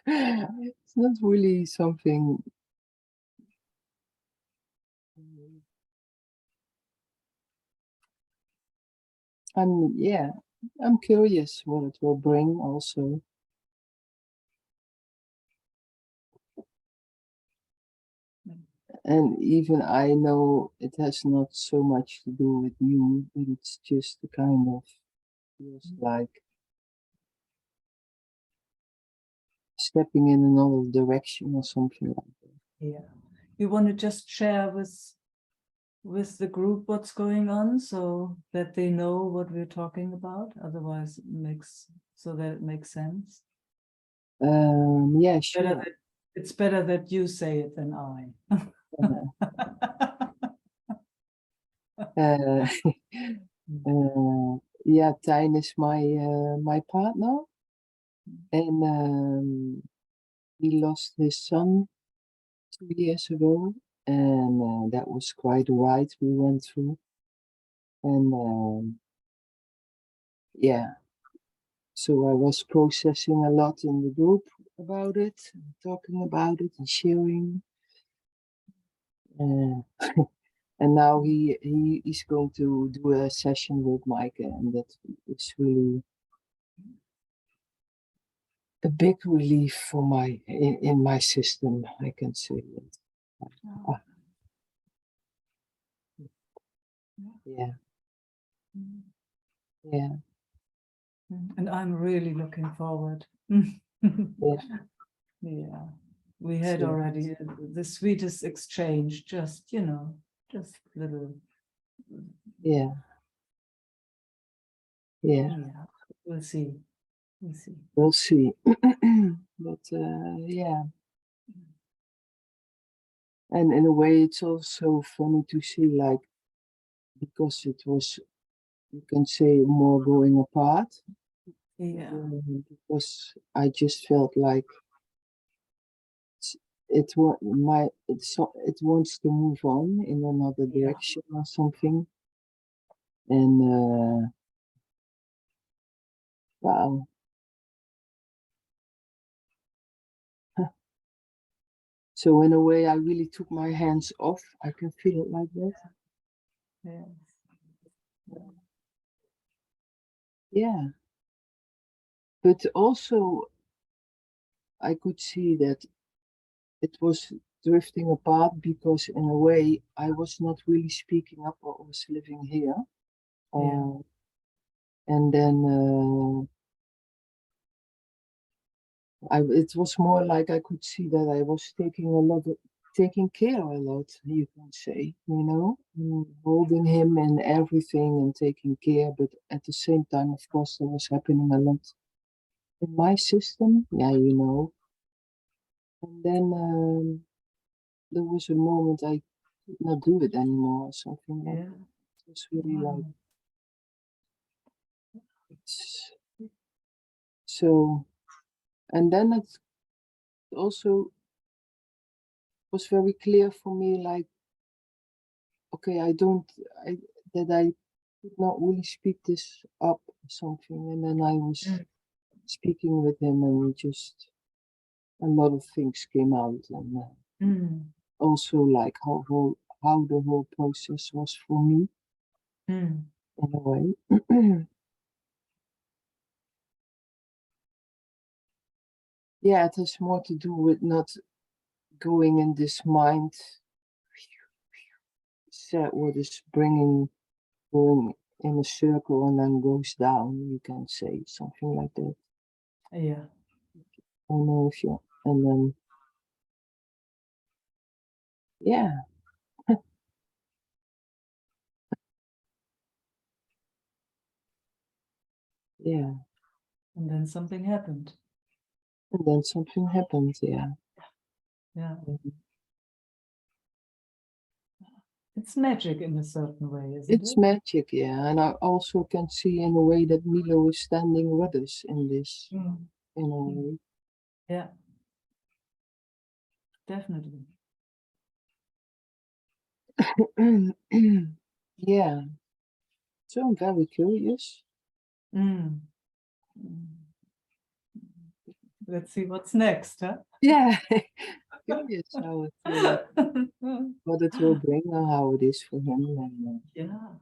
It's not really something. Yeah, I'm curious what it will bring also. And even I know it has not so much to do with you, but it's just a kind of feels like stepping in another direction or something like that. Yeah. You want to just share with the group what's going on so that they know what we're talking about? Otherwise it makes so that it makes sense. Yeah, Better sure. that, it's better that you say it than I. Uh, yeah, Tijn is my partner, and he lost his son 2 years ago, and that was quite a ride we went through. And yeah, so I was processing a lot in the group about it, and talking about it, and sharing. Uh, and now he's going to do a session with Meike, and that is really a big relief for in my system, I can say that. Ah, yeah, yeah, And I'm really looking forward. yeah. Yeah, we had So, already the sweetest exchange, just, just little, yeah, yeah. yeah, we'll see, we'll see. We'll see. But yeah, and in a way, it's also funny to see, like, because it was, you can say, more going apart. Yeah, Because I just felt like it it wants to move on in another yeah, direction or something. And wow. So in a way, I really took my hands off. I can feel it like that. yeah, Yeah. But also, I could see that it was drifting apart because, in a way, I was not really speaking up what was living here. yeah, And then it was more like I could see that I was taking care a lot, you can say, holding him and everything and taking care. But at the same time, of course, there was happening a lot in my system. Yeah. And then there was a moment I could not do it anymore or something like yeah. that. It was really like, Wow. it's so, and then it also was very clear for me, like, okay, I don't, I, that I could not really speak this up or something. And then I was speaking with him, and just a lot of things came out, and also like how the whole process was for me in a way. Yeah, it has more to do with not going in this mind set what is going in a circle and then goes down, you can say something like that. Yeah. I don't know if you, and then yeah. Yeah. And then something happened. And then something happened, yeah. Yeah. It's magic in a certain way, isn't it? It's magic, yeah. And I also can see in a way that Milo is standing with us in this, in a way. Yeah. Definitely. Yeah. So I'm very curious. Let's see what's next, huh? Yeah. Curious how it, what it will bring or how it is for him. And, yeah.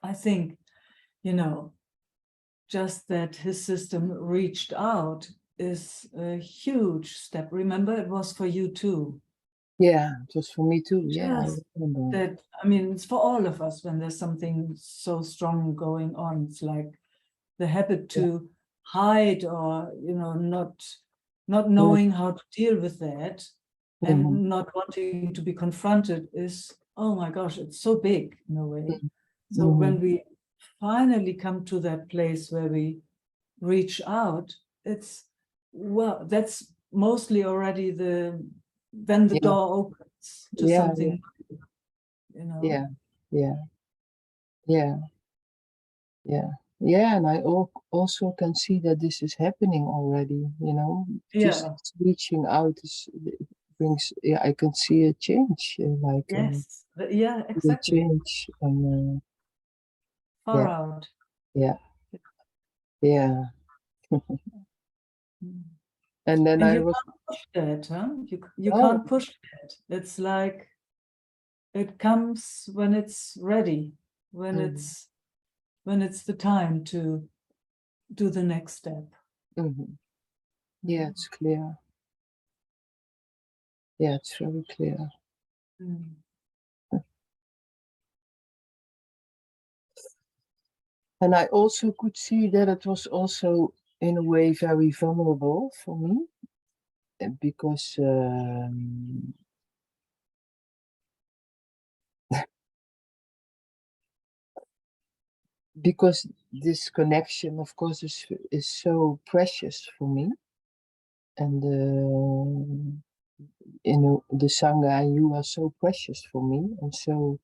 I think, you know, just that his system reached out is a huge step. Remember, it was for you too. yeah, just for me too. Yeah, I Just remember. that, I mean, it's for all of us when there's something so strong going on. It's like the habit to hide, or, you know, not knowing how to deal with that, and not wanting to be confronted is, oh my gosh, it's so big in a way. So when we finally come to that place where we reach out, it's, well, that's mostly already then the door opens to something, you know. Yeah, yeah, yeah, yeah, yeah. And I also can see that this is happening already, you know. Just reaching out brings, yeah, I can see a change, like yes, yeah, the exactly. change, and Far out. yeah, yeah. And then And I you was, can't push that, huh? You oh, can't push that. It's like it comes when it's ready, when it's the time to do the next step. yeah, it's clear. Yeah, it's very clear. And I also could see that it was also, in a way, very vulnerable for me, because because this connection, of course, is so precious for me, and you know, the Sangha and you are so precious for me, and so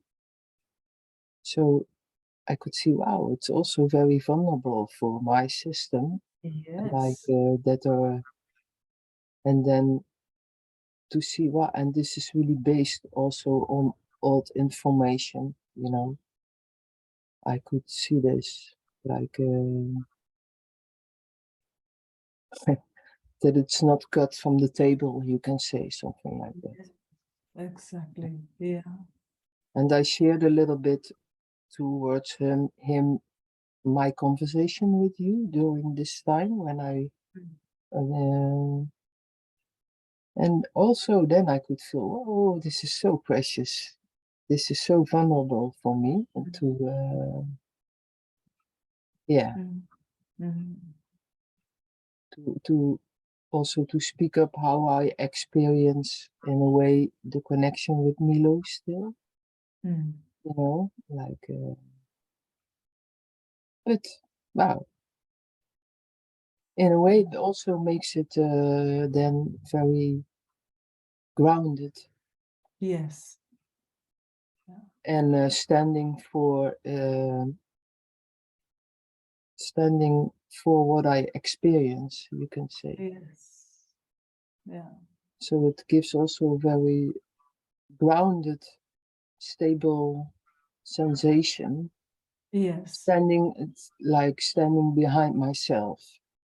I could see, wow, it's also very vulnerable for my system, like that, and then to see what, and this is really based also on old information, you know. I could see this, like that it's not cut from the table, you can say something like that. Exactly, yeah. And I shared a little bit towards him my conversation with you during this time when I and also then I could feel, oh, this is so precious, this is so vulnerable for me, and to yeah, to also to speak up how I experience, in a way, the connection with Milo still, you know, like, but wow, in a way it also makes it then very grounded. Yes. And standing for what I experience, you can say. Yes. Yeah. So it gives also a very grounded, stable sensation. Yes. It's like standing behind myself,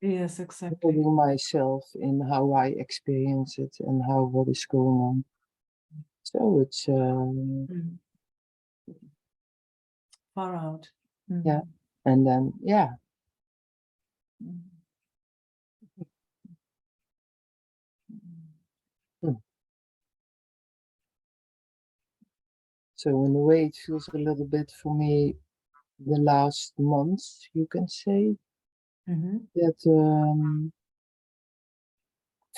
Yes, exactly. holding myself in how I experience it and how what is going on. So it's Far out. yeah, and then yeah. So in a way, it feels a little bit for me the last months, you can say, that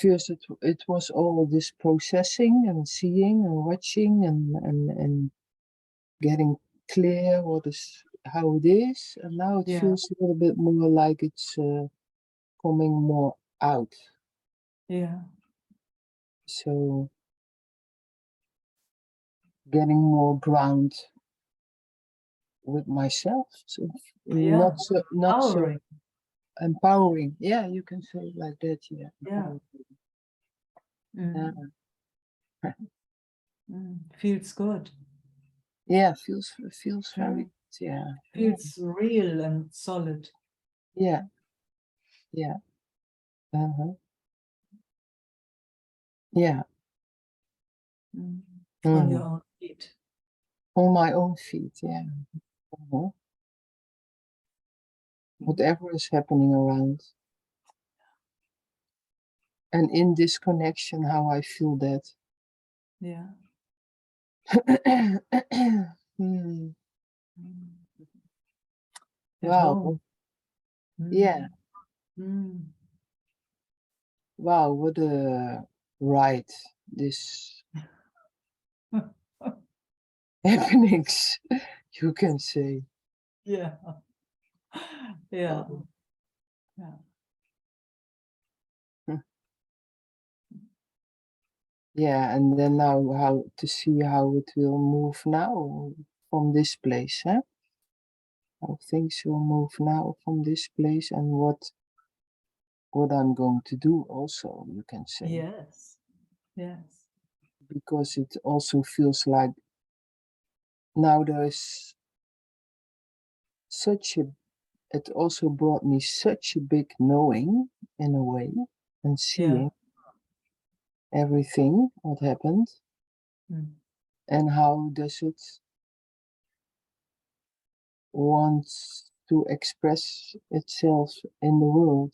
first it was all this processing and seeing and watching and getting clear how it is, and now it feels a little bit more like it's coming more out. Yeah. So getting more ground with myself. So not so empowering. Yeah, you can say it like that. Yeah. Feels good. Yeah, feels very good. Yeah. Feels real and solid. Yeah. Yeah. Yeah. On your own feet. On my own feet, yeah. Whatever is happening around. And in this connection, how I feel that. Yeah. Wow. Yeah. Wow, what a ride this happenings, you can say. Yeah. Yeah. Yeah. Yeah, and then now how to see how it will move now from this place, huh? How things will move now from this place and what I'm going to do also, you can say. Yes. Yes. Because it also feels like now there is it also brought me such a big knowing in a way and seeing everything what happened and how does it want to express itself in the world.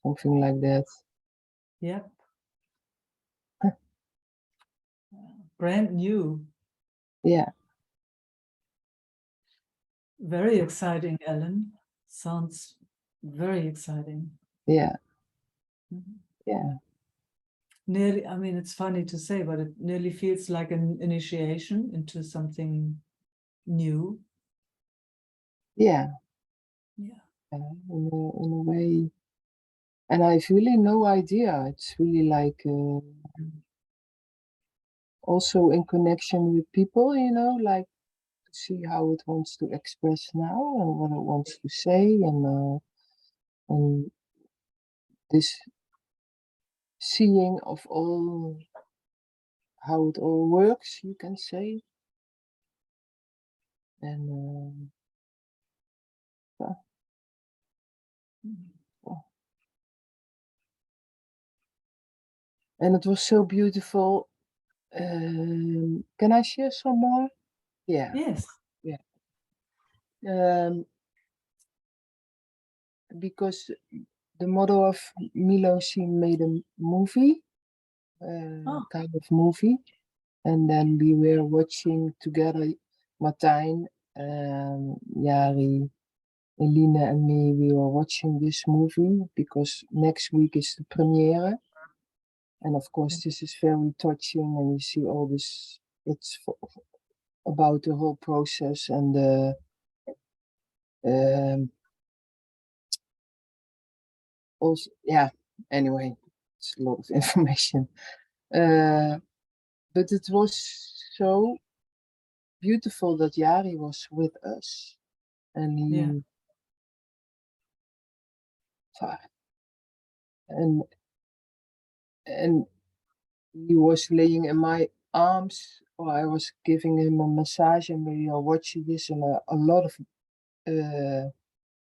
Something like that. Yep. Brand new. Yeah. Very exciting, Ellen. Sounds very exciting. Yeah. Yeah. Nearly, I mean, it's funny to say, but it nearly feels like an initiation into something new. Yeah. Yeah. In a way. And I've really no idea. It's really like also in connection with people, like to see how it wants to express now and what it wants to say and this seeing of all how it all works, you can say. And yeah. And it was so beautiful. Can I share some more? Yeah. Yes. Yeah. Because the mother of Milo, she made a movie, kind of movie, and then we were watching together, Martijn, Jari, Eline and me, we were watching this movie because next week is the premiere. And of course, this is very touching, and you see all this, it's about the whole process and the also, yeah, anyway, it's a lot of information. But it was so beautiful that Jari was with us, and he and and he was laying in my arms, or I was giving him a massage, and we are watching this, and a lot of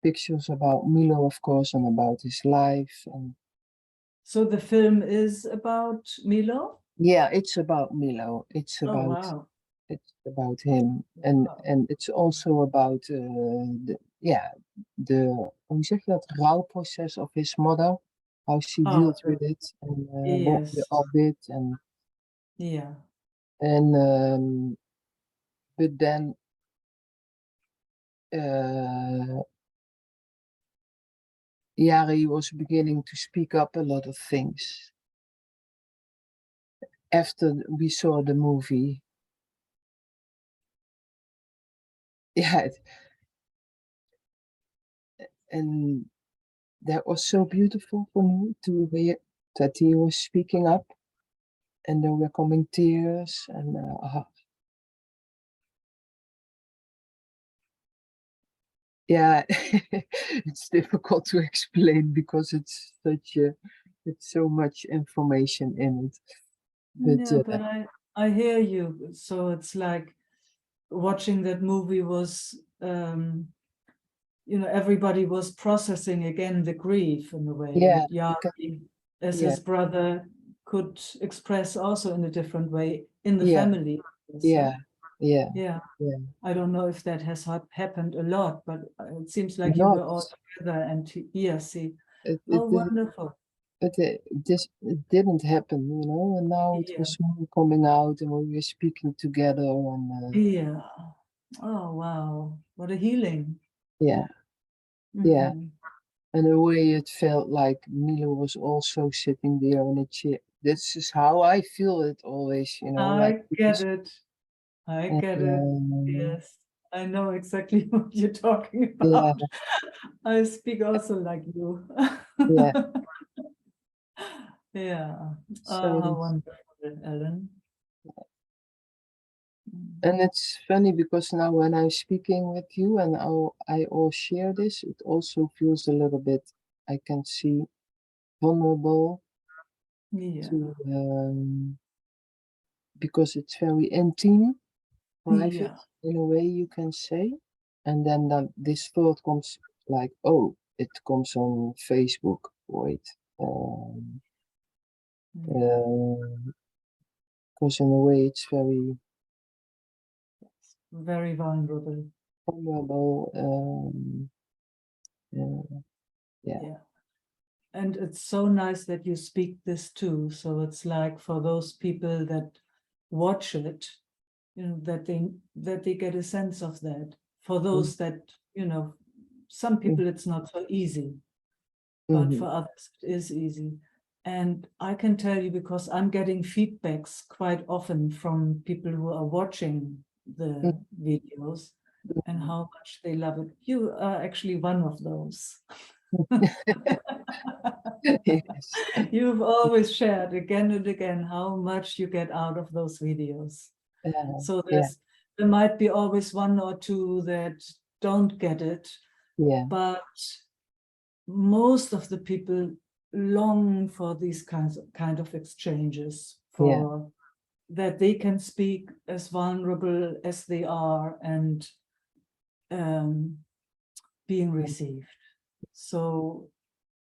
pictures about Milo, of course, and about his life. And So the film is about Milo? yeah, it's about Milo. It's Oh, about wow. it's about him, and Wow. and it's also about the hoe zeg je dat, rouwproces of his mother, how she Oh, dealt with it, and what we yes. all did, Yeah. and but then he was beginning to speak up a lot of things after we saw the movie. Yeah, and that was so beautiful for me to hear that he was speaking up, and there were coming tears, and yeah, it's difficult to explain because it's so much information in it. But Yeah, but I hear you. So it's like watching that movie was, everybody was processing again the grief in a way. yeah, And Yari, as yeah, his brother, could express also in a different way in the yeah, family. yeah, yeah, Yeah. yeah. I don't know if that has happened a lot, but it seems like you Not were all together and here, see. it, Oh, it, wonderful. it didn't happen, and now it Yeah. was more coming out, and we were speaking together, and Yeah. Oh, wow. What a healing. yeah, yeah. Mhm. And the way it felt like Milo was also sitting there in a chair. This is how I feel it always, like I get it. I and, get it. Yes. I know exactly what you're talking yeah, about. I speak also like you. yeah. Yeah. Oh, So how wonderful, Ellen. and it's funny because now when I'm speaking with you and I all share this, it also feels a little bit, I can see, vulnerable Yeah. to because it's very intimate, private, Yeah. in a way you can say. And then this thought comes like, oh, it comes on Facebook. Wait, because in a way it's very Very vulnerable. vulnerable. Yeah, Yeah. And it's so nice that you speak this too. So it's like for those people that watch it, that they get a sense of that. For those that, some people it's not so easy, but mm-hmm. for others it is easy. And I can tell you, because I'm getting feedbacks quite often from people who are watching the videos and how much they love it. You are actually one of those. Yes. You've always shared again and again how much you get out of those videos. So there might be always one or two that don't get it, but most of the people long for these kind of exchanges, for that they can speak as vulnerable as they are and being received. So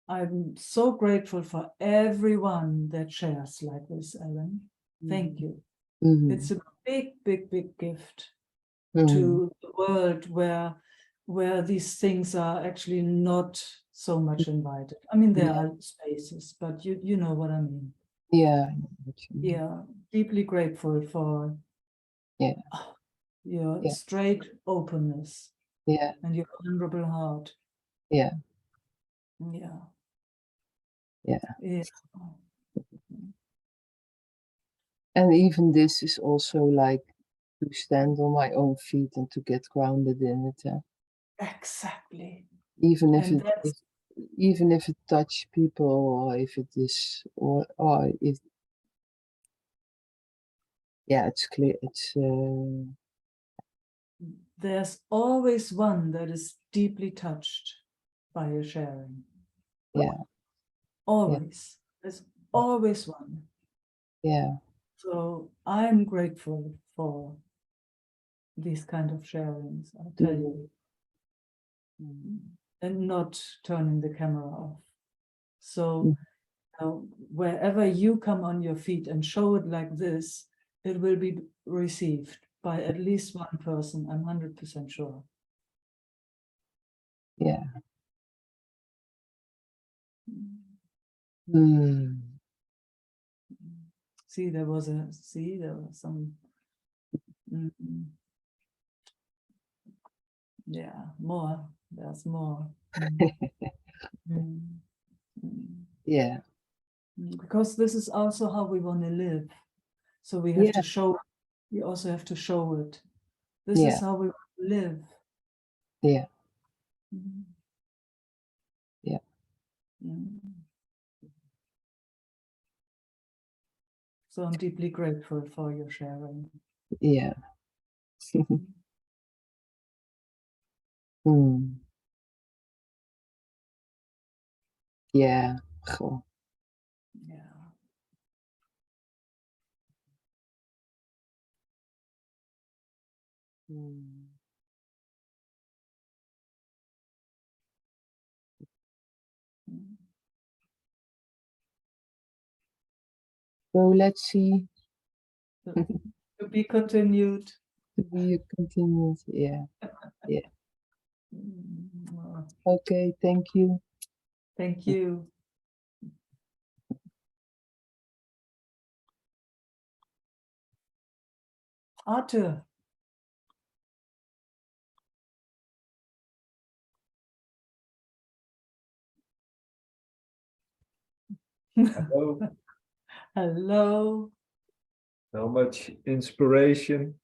I'm so grateful for everyone that shares like this, Ellen. Thank you. It's a big, big, big gift to the world where these things are actually not so much invited. I mean, there are spaces, but you know what I mean. Yeah. Yeah, deeply grateful for your straight openness and your vulnerable heart. Yeah. And even this is also like to stand on my own feet and to get grounded in it. Exactly. Even if it touch people, or if it is, or if it's clear. There's always one that is deeply touched by your sharing. Yeah. Always. There's always one. Yeah. So I'm grateful for these kind of sharings, I tell you. And not turning the camera off. So wherever you come on your feet and show it like this, it will be received by at least one person, I'm 100% sure. Yeah. Mm. See, there was some, yeah, more, there's more. Yeah. Because this is also how we want to live. So we have to show, we also have to show it. This is how we live. Yeah. Yeah. So I'm deeply grateful for your sharing. Yeah. Yeah. Goh. Yeah. So let's see. To be continued. To be continued. Yeah. Yeah. Okay. Thank you. Thank you. Arthur. Hello. Hello. So much inspiration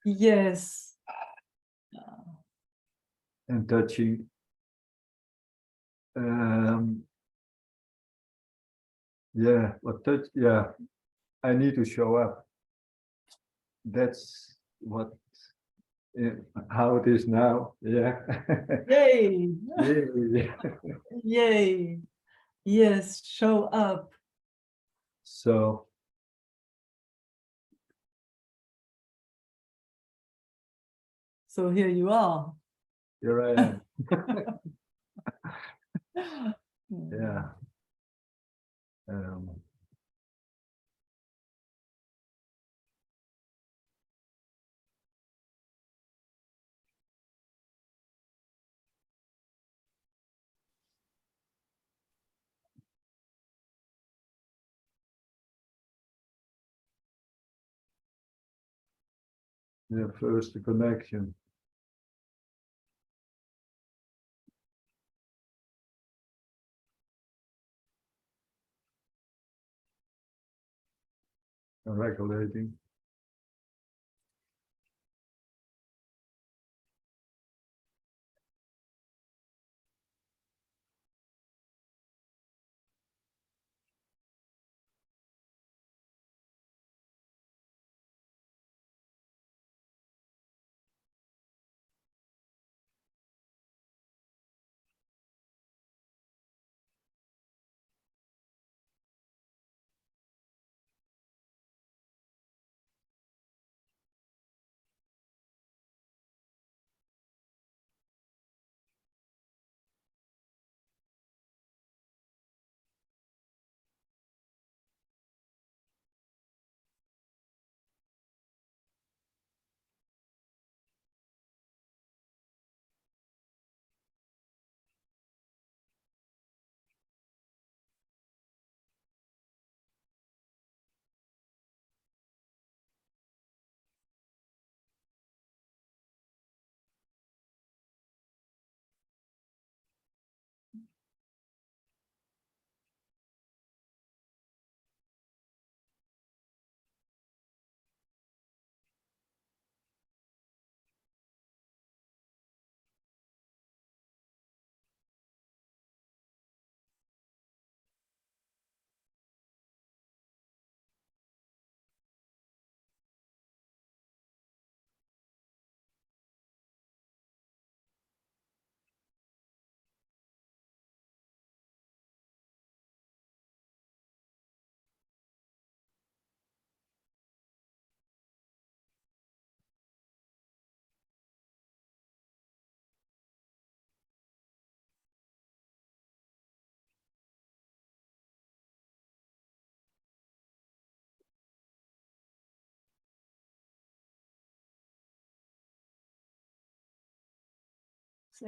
Yes. and touching. Yeah, what touch? Yeah, I need to show up. That's what how it is now. Yeah. Yay. Yeah. Yay. Yes, show up. So here you are. here I am. Yeah. Yeah, first the connection. And regulating.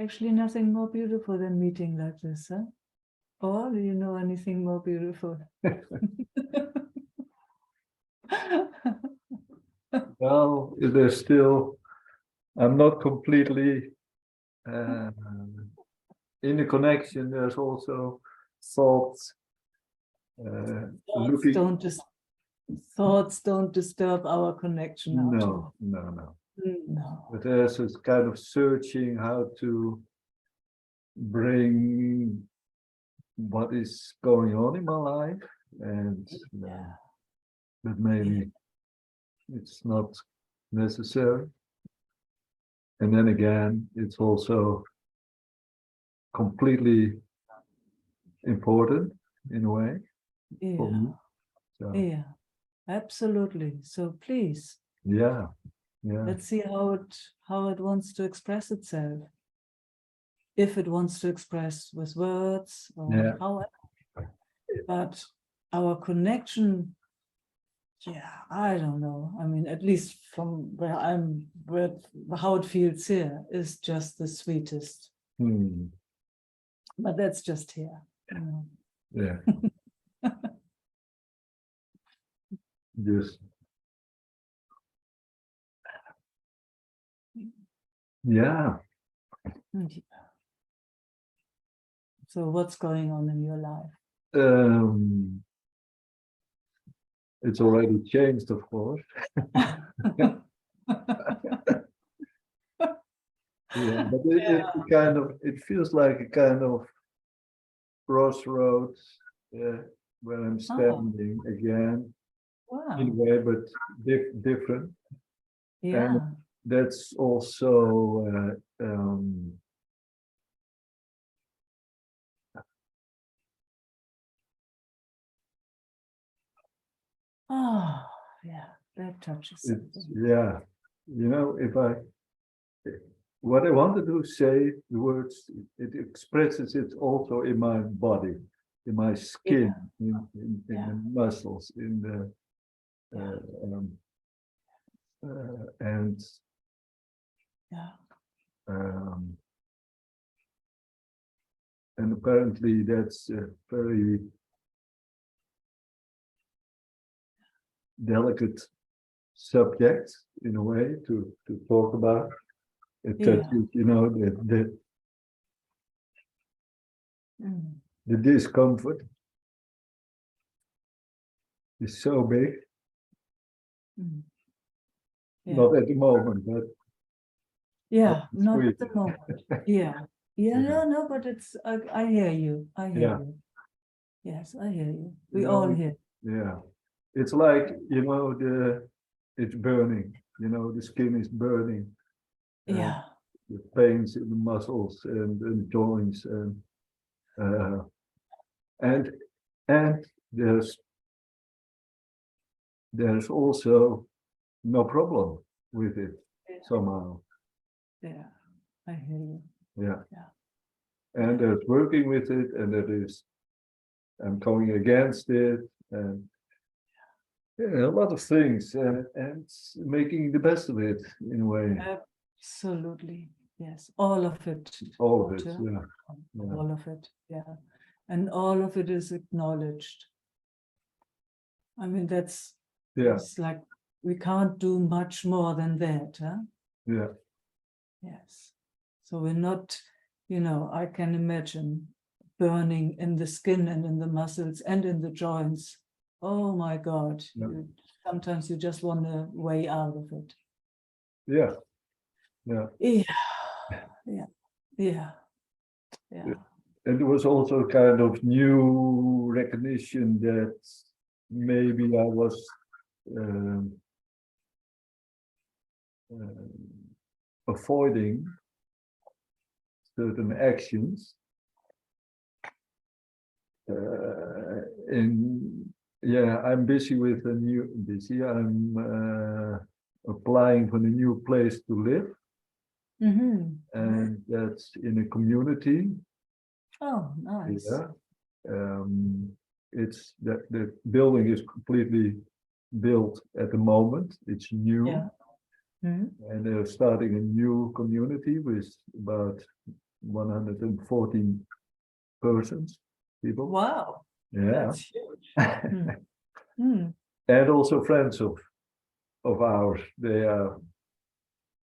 actually nothing more beautiful than meeting like this, huh? Or do you know anything more beautiful? Well, there's still, I'm not completely in the connection. There's also thoughts looking. Thoughts don't disturb our connection. No. No. But there's this kind of searching how to bring what is going on in my life, and but maybe it's not necessary. And then again, it's also completely important in a way for me. So, Yeah, absolutely. So please, yeah. let's see how it wants to express itself. If it wants to express with words or however. But our connection, I don't know. I mean, at least from where I'm, how it feels here is just the sweetest. But that's just here. You know. Yeah. Just. Yeah. So what's going on in your life? It's already changed, of course. Yeah, but it's kind of, it feels like a kind of crossroads where I'm standing again. Wow. In a way, but different. Yeah. And that's also Oh, yeah, that touches something. Yeah, you know, what I wanted to say, the words, it expresses it also in my body, in my skin, in the muscles, in the and and apparently that's a very delicate subject in a way to talk about. It touches, you know, the discomfort is so big. Not at the moment, but not at the moment. No, but it's I hear you. I hear you. Yes, I hear you. We all hear. Yeah. It's like, you know, it's burning, you know, the skin is burning. Yeah. The pains in the muscles and joints and there's also no problem with it somehow. Yeah, I hear you. Yeah. And there's working with it, and I'm going against it, and a lot of things, and making the best of it in a way. Absolutely, yes, all of it. All of it, All of it, and all of it is acknowledged. I mean, it's like we can't do much more than that, huh? Yeah. Yes. So we're not, you know, I can imagine burning in the skin and in the muscles and in the joints. Oh my God. Sometimes you just want a way out of it. Yeah. And there was also kind of new recognition that maybe I was avoiding certain actions I'm busy with I'm applying for a new place to live, and that's in a community. Oh, nice. It's that the building is completely built at the moment. It's new. And they're starting a new community with about 114 persons, people. Wow, Yeah. that's huge. Hmm. Hmm. And also friends of ours, they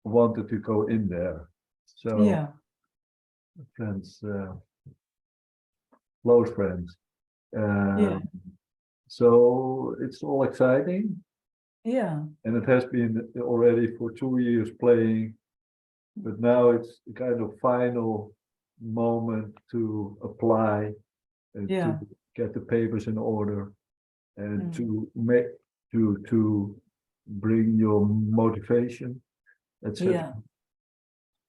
wanted to go in there. So Yeah, friends, close friends. yeah, So it's all exciting, yeah, and it has been already for 2 years playing, but now it's the kind of final moment to apply, yeah. to get the papers in order, and Mm. to make to bring your motivation, etc. Yeah.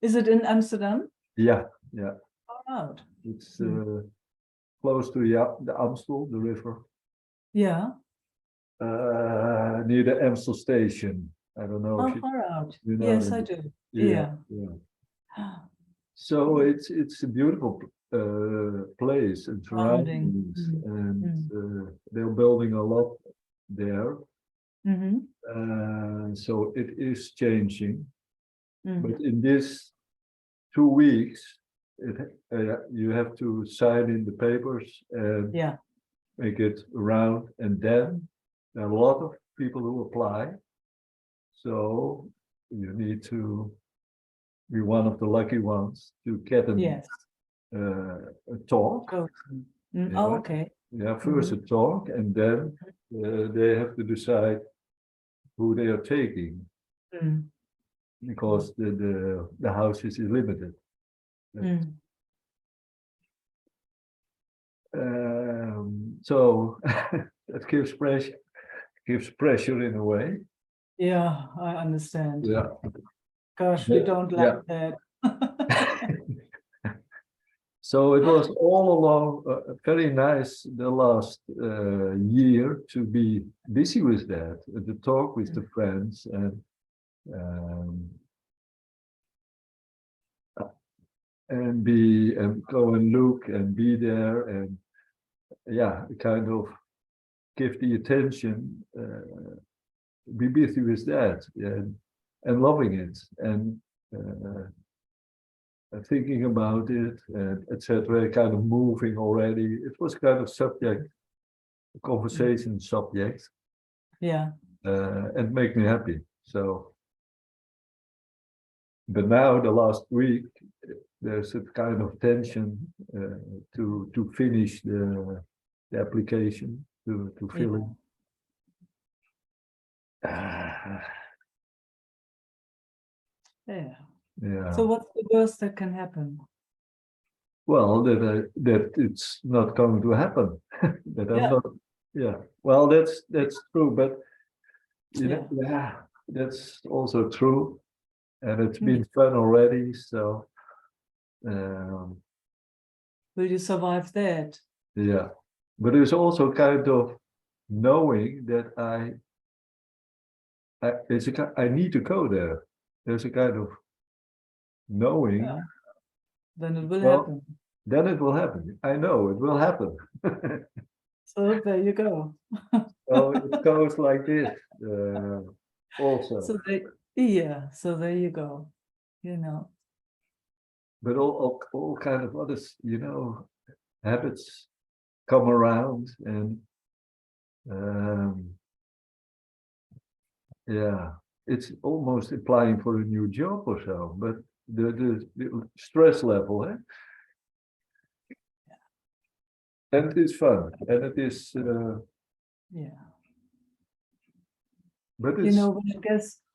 Is it in Amsterdam? Yeah, yeah. Far out. It's Mm. close to the Amstel, the river, Yeah. near the Amstel station. I don't know if Oh, far out. you know Yes, that. I do. Yeah, Yeah. yeah. So it's a beautiful place and Surrounding. surroundings, Mm. and Mm. they're building a lot there. Mm-hmm. So it is changing, Mm. but in this 2 weeks, you have to sign in the papers and Yeah. make it around, and then there are a lot of people who apply. So you need to be one of the lucky ones to get Yes. a talk. Go. Mm. Yeah. Oh, okay. Yeah, first a talk, and then they have to decide who they are taking, Mm. because the house is limited. Mm. So that gives pressure in a way. Yeah, I understand. Yeah. Gosh, we don't like that. So it was all along very nice the last year to be busy with that, to talk with the friends, and be and go and look and be there, and yeah, kind of give the attention, be busy with that, and loving it, and thinking about it, and etc. Kind of moving already. It was kind of subject, a conversation subject, Yeah. and make me happy. So, but now the last week, there's a kind of tension to finish the application, to fill in. Yeah. Yeah. So what's the worst that can happen? Well, that it's not going to happen. That I'm Yeah. not. Yeah. Well, that's true, but you know, Yeah. yeah, that's also true, and it's Mm. been fun already. So, Will you survive that? yeah. But there's also kind of knowing that I need to go there. There's a kind of knowing. Yeah. Then it will Well, happen. then it will happen. I know it will happen. So there you go. So it goes like this. Also, So yeah, so there you go. You know. but all kind of others, habits come around, and yeah, it's almost applying for a new job or so. But the stress level, and it is fun, and it is, Yeah. but You it's, know,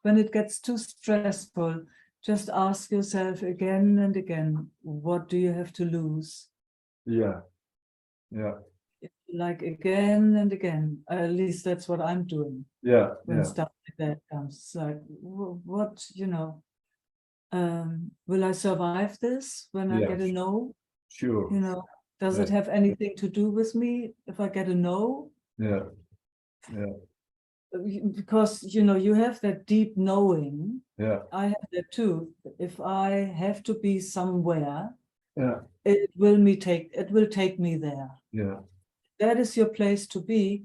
when it gets too stressful, just ask yourself again and again, what do you have to lose? yeah. Like again and again. At least that's what I'm doing Yeah, when yeah, stuff like that comes. It's like, what, will I survive this when I yeah, get a no? sure. Does it have anything to do with me if I get a no? Yeah, Because you have that deep knowing. yeah, I have that too. If I have to be somewhere, yeah, it will take me there. yeah, That is your place to be.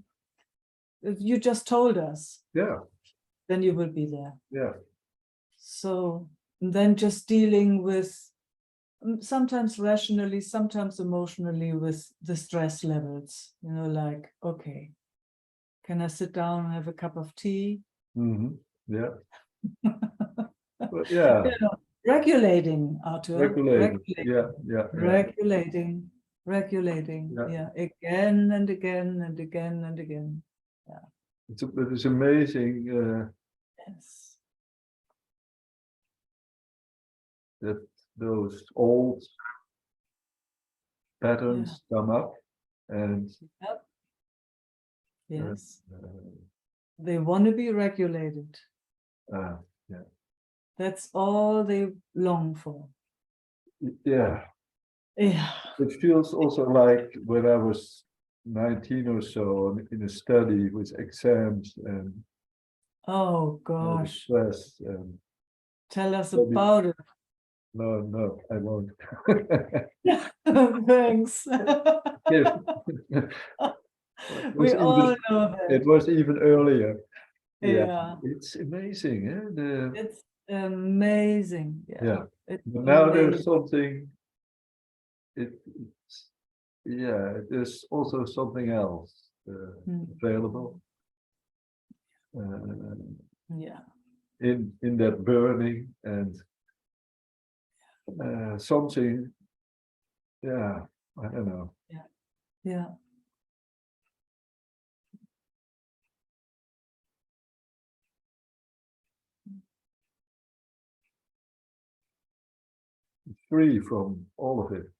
If you just told us, yeah, then you will be there. yeah, So then just dealing with sometimes rationally, sometimes emotionally with the stress levels, you know, like, okay, can I sit down and have a cup of tea? Yeah. But yeah, You know, regulating, Arthur. regulating. Yeah, yeah, yeah. Regulating. Yeah. Yeah, again and again and again and again. It's amazing Yes. that those old patterns come up and Yep. Yes. uh, They want to be regulated. yeah. That's all they long for. Yeah. Yeah. It feels also like when I was 19 or so in a study with exams and Oh all the gosh. stress and Tell us maybe- about it. no, I won't. Thanks. Yes. We all know that. It was even earlier. Yeah. It's amazing, eh? It's amazing. Yeah. It's But now there's amazing. something. It's there's also something else available Yeah. in that burning and something. Yeah, I don't know. Yeah. Free from all of it.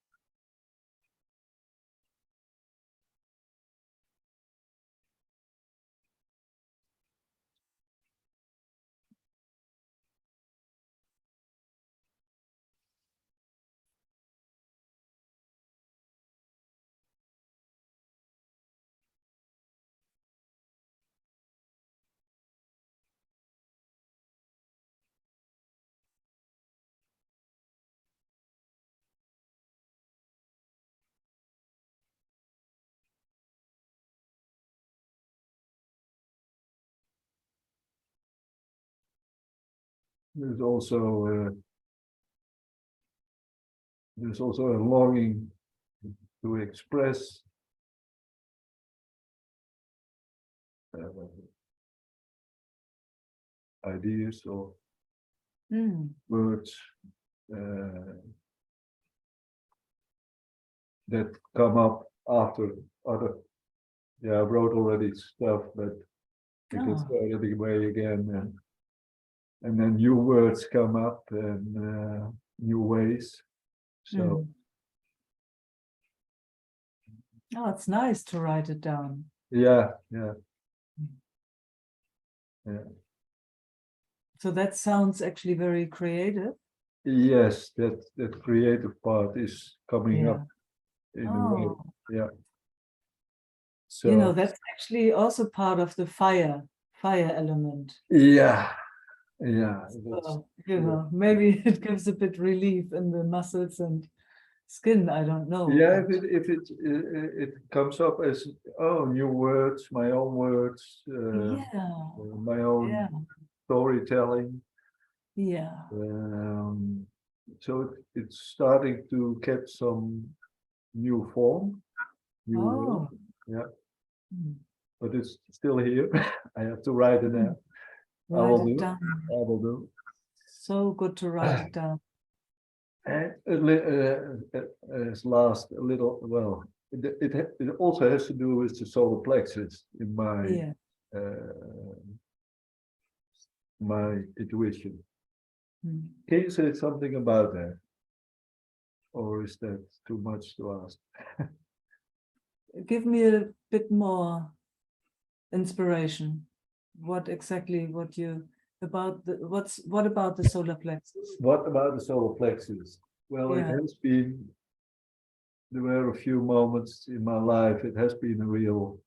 There's also a longing to express ideas or words that come up after other. Yeah, I wrote already stuff, but it gets already away again, and then new words come up and new ways. So Oh, it's nice to write it down. yeah. So that sounds actually very creative. Yes, that creative part is coming up in a way. Yeah. So You know, that's actually also part of the fire element. yeah. So, you know, maybe it gives a bit relief in the muscles and skin. I don't know. Yeah, but- if it comes up as new words, my own words, yeah. my own Yeah. storytelling. Yeah. So it's starting to get some new form, new word, yeah. But it's still here. I have to write it down. I Write will it do. down. I will do. So good to write it down. And as last a little, well, it also has to do with the solar plexus in my Yeah. my intuition. Hmm. Can you say something about that, or is that too much to ask? Give me a bit more inspiration. What exactly what about the solar plexus? What about the solar plexus? Well, it Yeah. has been. There were a few moments in my life. It has been a real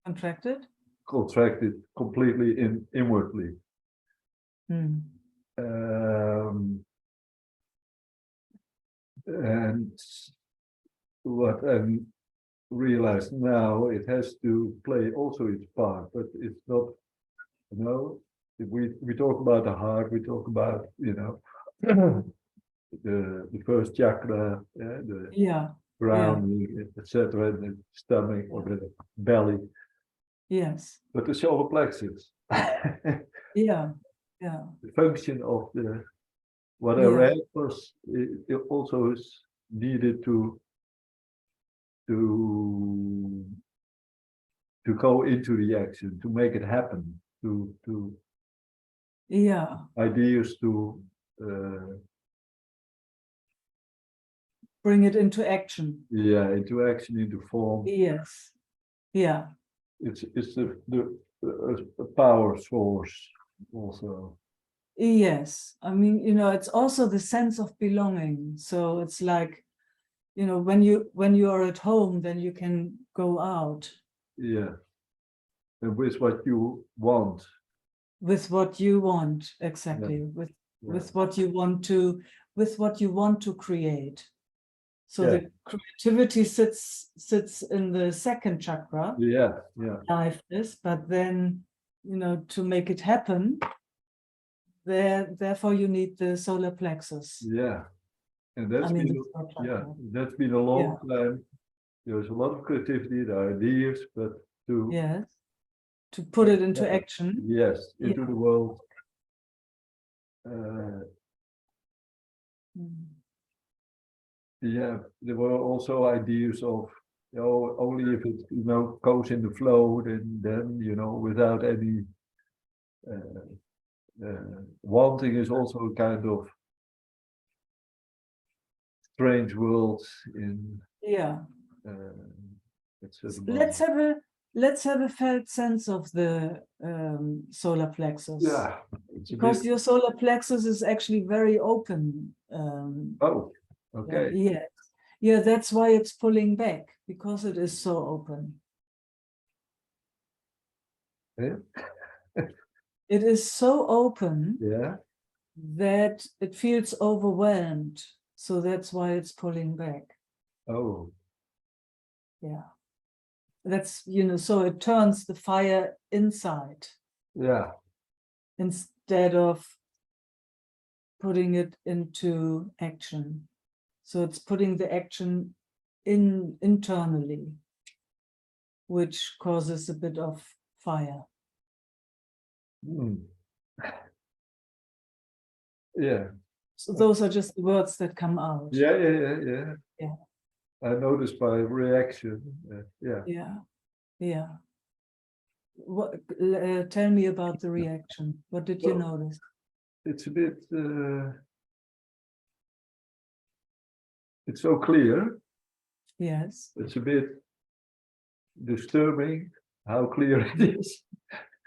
Contracted? contracted completely inwardly. And what I realize now, it has to play also its part, but it's not, if we talk about the heart, we talk about, the first chakra, the Yeah. grounding, etc., the stomach or the belly, Yes. but the solar plexus. Yeah. Yeah. The function of the what I Yeah. read was it also is needed to to go into the action, to make it happen, to Yeah. ideas to Bring it into action. yeah, into action, into form. Yes. Yeah. It's a power source also. Yes. I mean, you know, it's also the sense of belonging. So it's like, you know, when you are at home, then you can go out Yeah. And with what you want. with what you want, exactly, with what you want to create. So the creativity sits in the second chakra. Yeah, yeah. Life is, but then, you know, to make it happen, therefore you need the solar plexus. Yeah. And I that's mean, been the third chakra. that's been a long time. There's a lot of creativity, the ideas, but to Yes, to put it into action. yes, into the world. Yeah, there were also ideas of, you know, only if it, you know, goes in the flow, then you know, without any wanting is also a kind of strange world in Yeah. it's a Let's have a felt sense of the solar plexus. yeah, it's a Because bit, your solar plexus is actually very open. oh, okay. Yes. Yeah, that's why it's pulling back, because it is so open. Yeah. It is so open Yeah. that it feels overwhelmed. So that's why it's pulling back. Oh. Yeah. That's, you know, so it turns the fire inside. Yeah. Instead of putting it into action. So it's putting the action internally, which causes a bit of fire. Hmm. Yeah. So those are just the words that come out. Yeah. Yeah. I noticed by reaction. Yeah. Yeah. What? Tell me about the reaction. What did you notice? It's a bit. It's so clear. Yes. It's a bit disturbing how clear it is.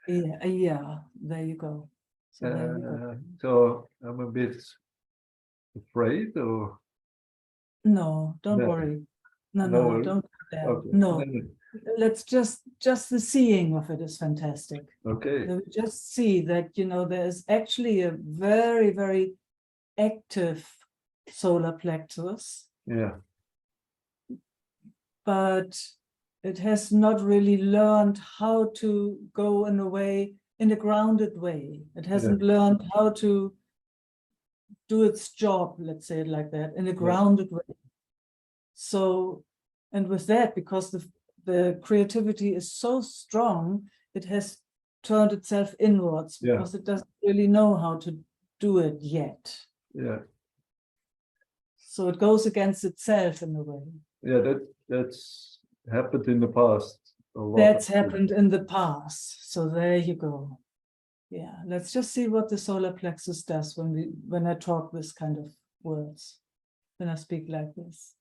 Yeah. There you go. So there you go. So I'm a bit afraid, or No, don't no. worry. No, No. don't go there. Okay. No. Let's just the seeing of it is fantastic. Okay. We just see that, you know, there is actually a very, very active solar plexus, Yeah. but it has not really learned how to go in a grounded way. It hasn't learned how to do its job, let's say it like that, in a grounded way. So, and with that, because the creativity is so strong, it has turned itself inwards because it doesn't really know how to do it yet. Yeah. So it goes against itself in a way. Yeah, that's happened in the past a lot. That's happened in the past. So there you go. Yeah, let's just see what the solar plexus does when I talk this kind of words, when I speak like this.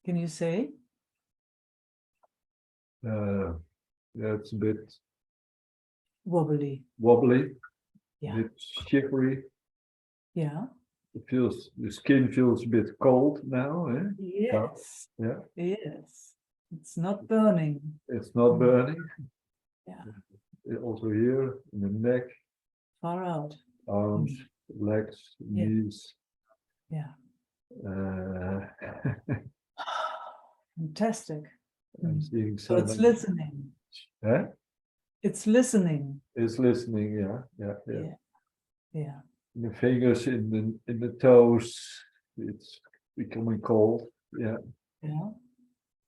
Can you say? Yeah, it's a bit wobbly. wobbly, Yeah. bit shivery. Yeah. It feels, the skin feels a bit cold now, eh? Yes. Yeah, Yes. It's not burning. it's not Mm. burning. Yeah. Also here in the neck, Far out. arms, legs, Yeah. knees. Yeah. Uh, Fantastic. I'm seeing So some. it's listening. Eh? It's listening. It's listening, yeah, yeah, yeah. Yeah. Yeah. The fingers in the toes, it's becoming cold. Yeah. Yeah.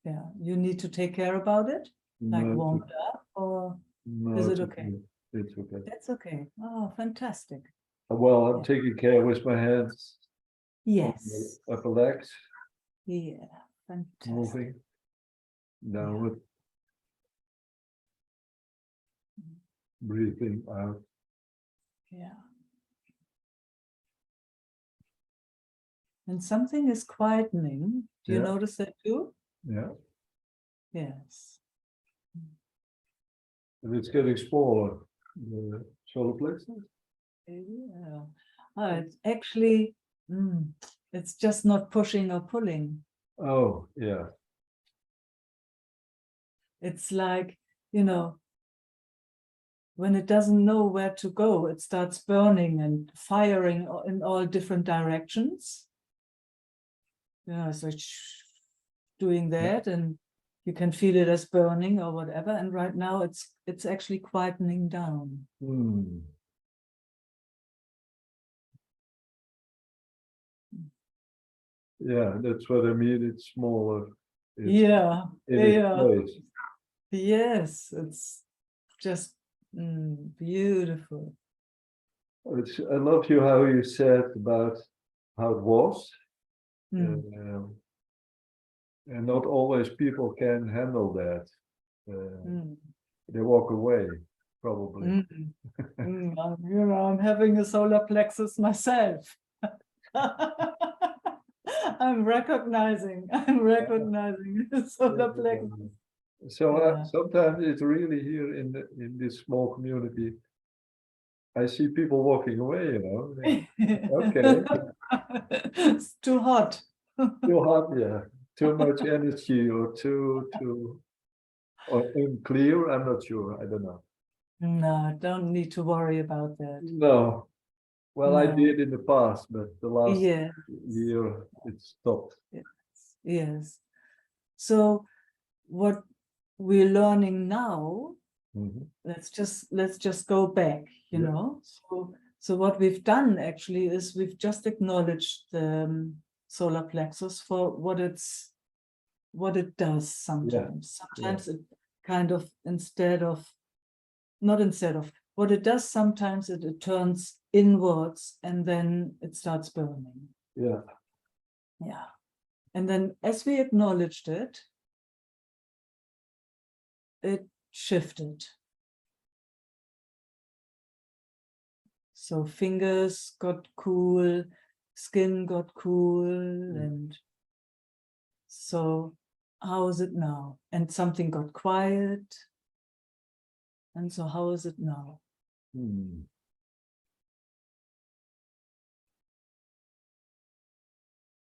Yeah. You need to take care about it, like No, warm it up, or no, is it it's okay? It's okay. That's okay. Oh, fantastic. Well, I'm Yeah. taking care with my hands on Yes. the upper legs, Yeah. Fantastic. moving downward, breathing out. Yeah. And something is quietening. Do you Yeah. notice that too? Yeah. Yes. And it's getting smaller. The solar plexus. Yeah. Oh, it's actually, it's just not pushing or pulling. Oh, yeah. It's like, you know, when it doesn't know where to go, it starts burning and firing in all different directions. Yeah, so it's doing that, and you can feel it as burning or whatever. And right now it's actually quietening down. Hmm. Yeah, that's what I mean. It's smaller. It's Yeah, in its yeah. place. Yes, it's just beautiful. I love you how you said about how it was. Mm. And not always people can handle that. Mm. They walk away, probably. I'm having a solar plexus myself. I'm recognizing the solar plexus. So Yeah. sometimes it's really here in this small community. I see people walking away, you know. Okay. It's too hot. Too hot, yeah. Too much energy or too or unclear. I'm not sure. I don't know. No, don't need to worry about that. No. Well, I No. did in the past, but the last Yes. year it stopped. Yes. So what we're learning now, Mhm. let's just go back, you Yeah. know. So what we've done actually is we've just acknowledged the solar plexus for what it does sometimes. Sometimes it kind of what it does sometimes it turns inwards and then it starts burning. Yeah. Yeah. And then as we acknowledged it shifted. So fingers got cool, skin got cool, and so how is it now? And something got quiet. And so how is it now? Hmm.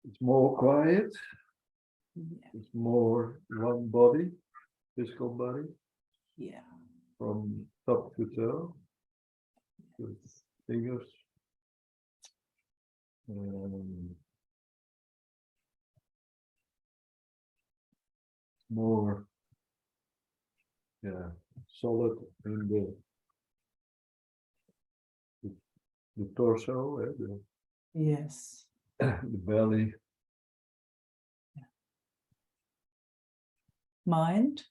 It's more quiet. Yeah. It's more one body, physical body, Yeah. from top to toe. With fingers. More, yeah, solid in the torso, Yes. the belly. Mind.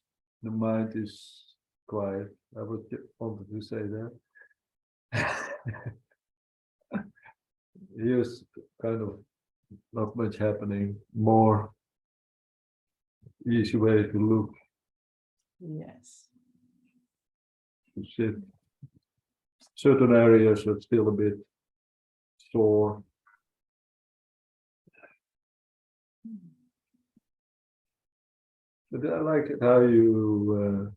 The mind is quiet. I wanted to say that. Here's kind of not much happening. More easy way to look, Yes. to sit. Certain areas are still a bit sore. But I like it how you,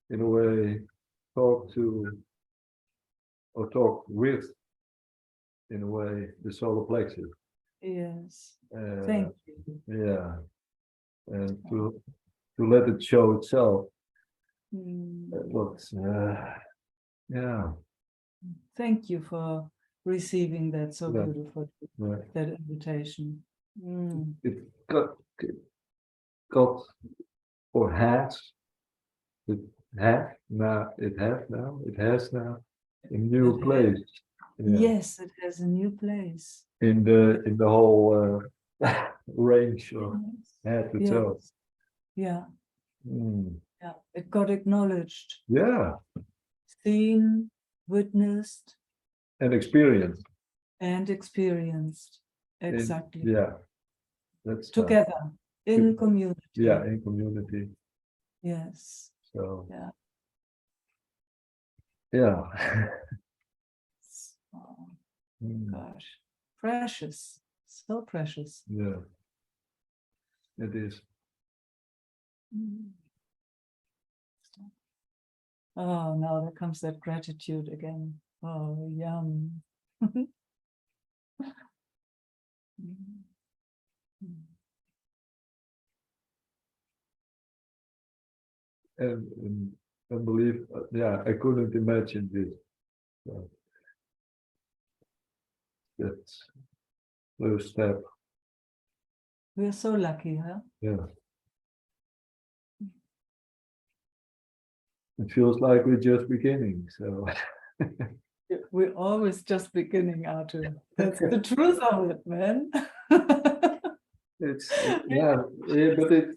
in a way, talk to or talk with, in a way, the solar plexus. Yes. Uh, Thank you. Yeah, and to let it show itself. Mm. But yeah, Thank you for receiving that so Yeah. beautiful, yeah. that invitation. Mm. It got or has it has now a new It place. Yeah. Yes, it has a new place. In the whole range of Yes. head to Yes. toe. Yeah, Mm. yeah. It got acknowledged, Yeah, seen, witnessed, and experience. and experienced. Exactly. Yeah, that's Together in Together. community. yeah, in community. Yes. So Yeah. yeah. Oh, Mm. gosh. Precious. So precious. Yeah, it is. Mm. Oh, now there comes that gratitude again. Oh, yum. And I believe, yeah, I couldn't imagine this. So that's first step. We're so lucky, huh? Yeah. It feels like we're just beginning. So We're always just beginning, Arthur. That's the truth of it, man. it's yeah, but it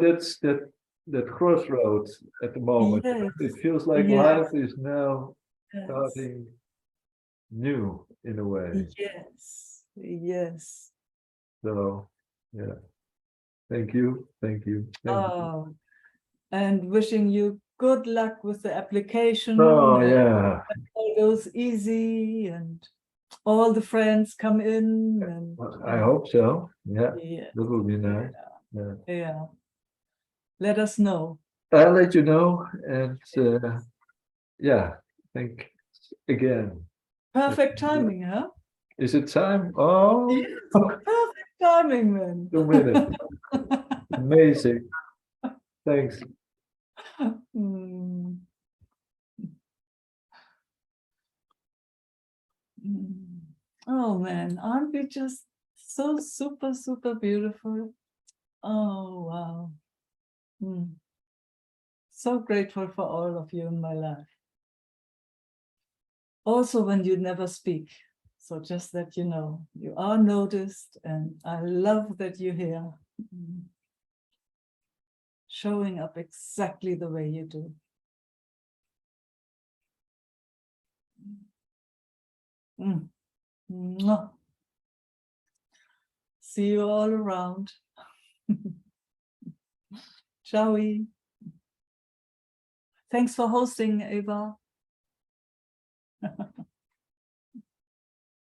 that's that crossroads at the moment. Yes. It feels like Yes. life is now Yes. starting new in a way. Yes. Yes. So yeah. Thank you. Thank you. Thank you. Oh, and wishing you good luck with the application. Oh and yeah. all goes easy and all the friends come in and Well, I hope so. Yeah. yeah, That would be nice. Yeah. yeah. Let us know. I'll let you know. And yeah, thanks again. Perfect timing, huh? Is it time? Oh, Yes, perfect timing, man. 2 minutes. Amazing. Thanks. Mm. Mm. Oh man, aren't we just so super, super beautiful? Oh wow. Mm. So grateful for all of you in my life. Also when you never speak. So just that you know, you are noticed and I love that you're here. Mm. Showing up exactly the way you do. Mm. Mwah. See you all around. Ciao. Thanks for hosting, Eva.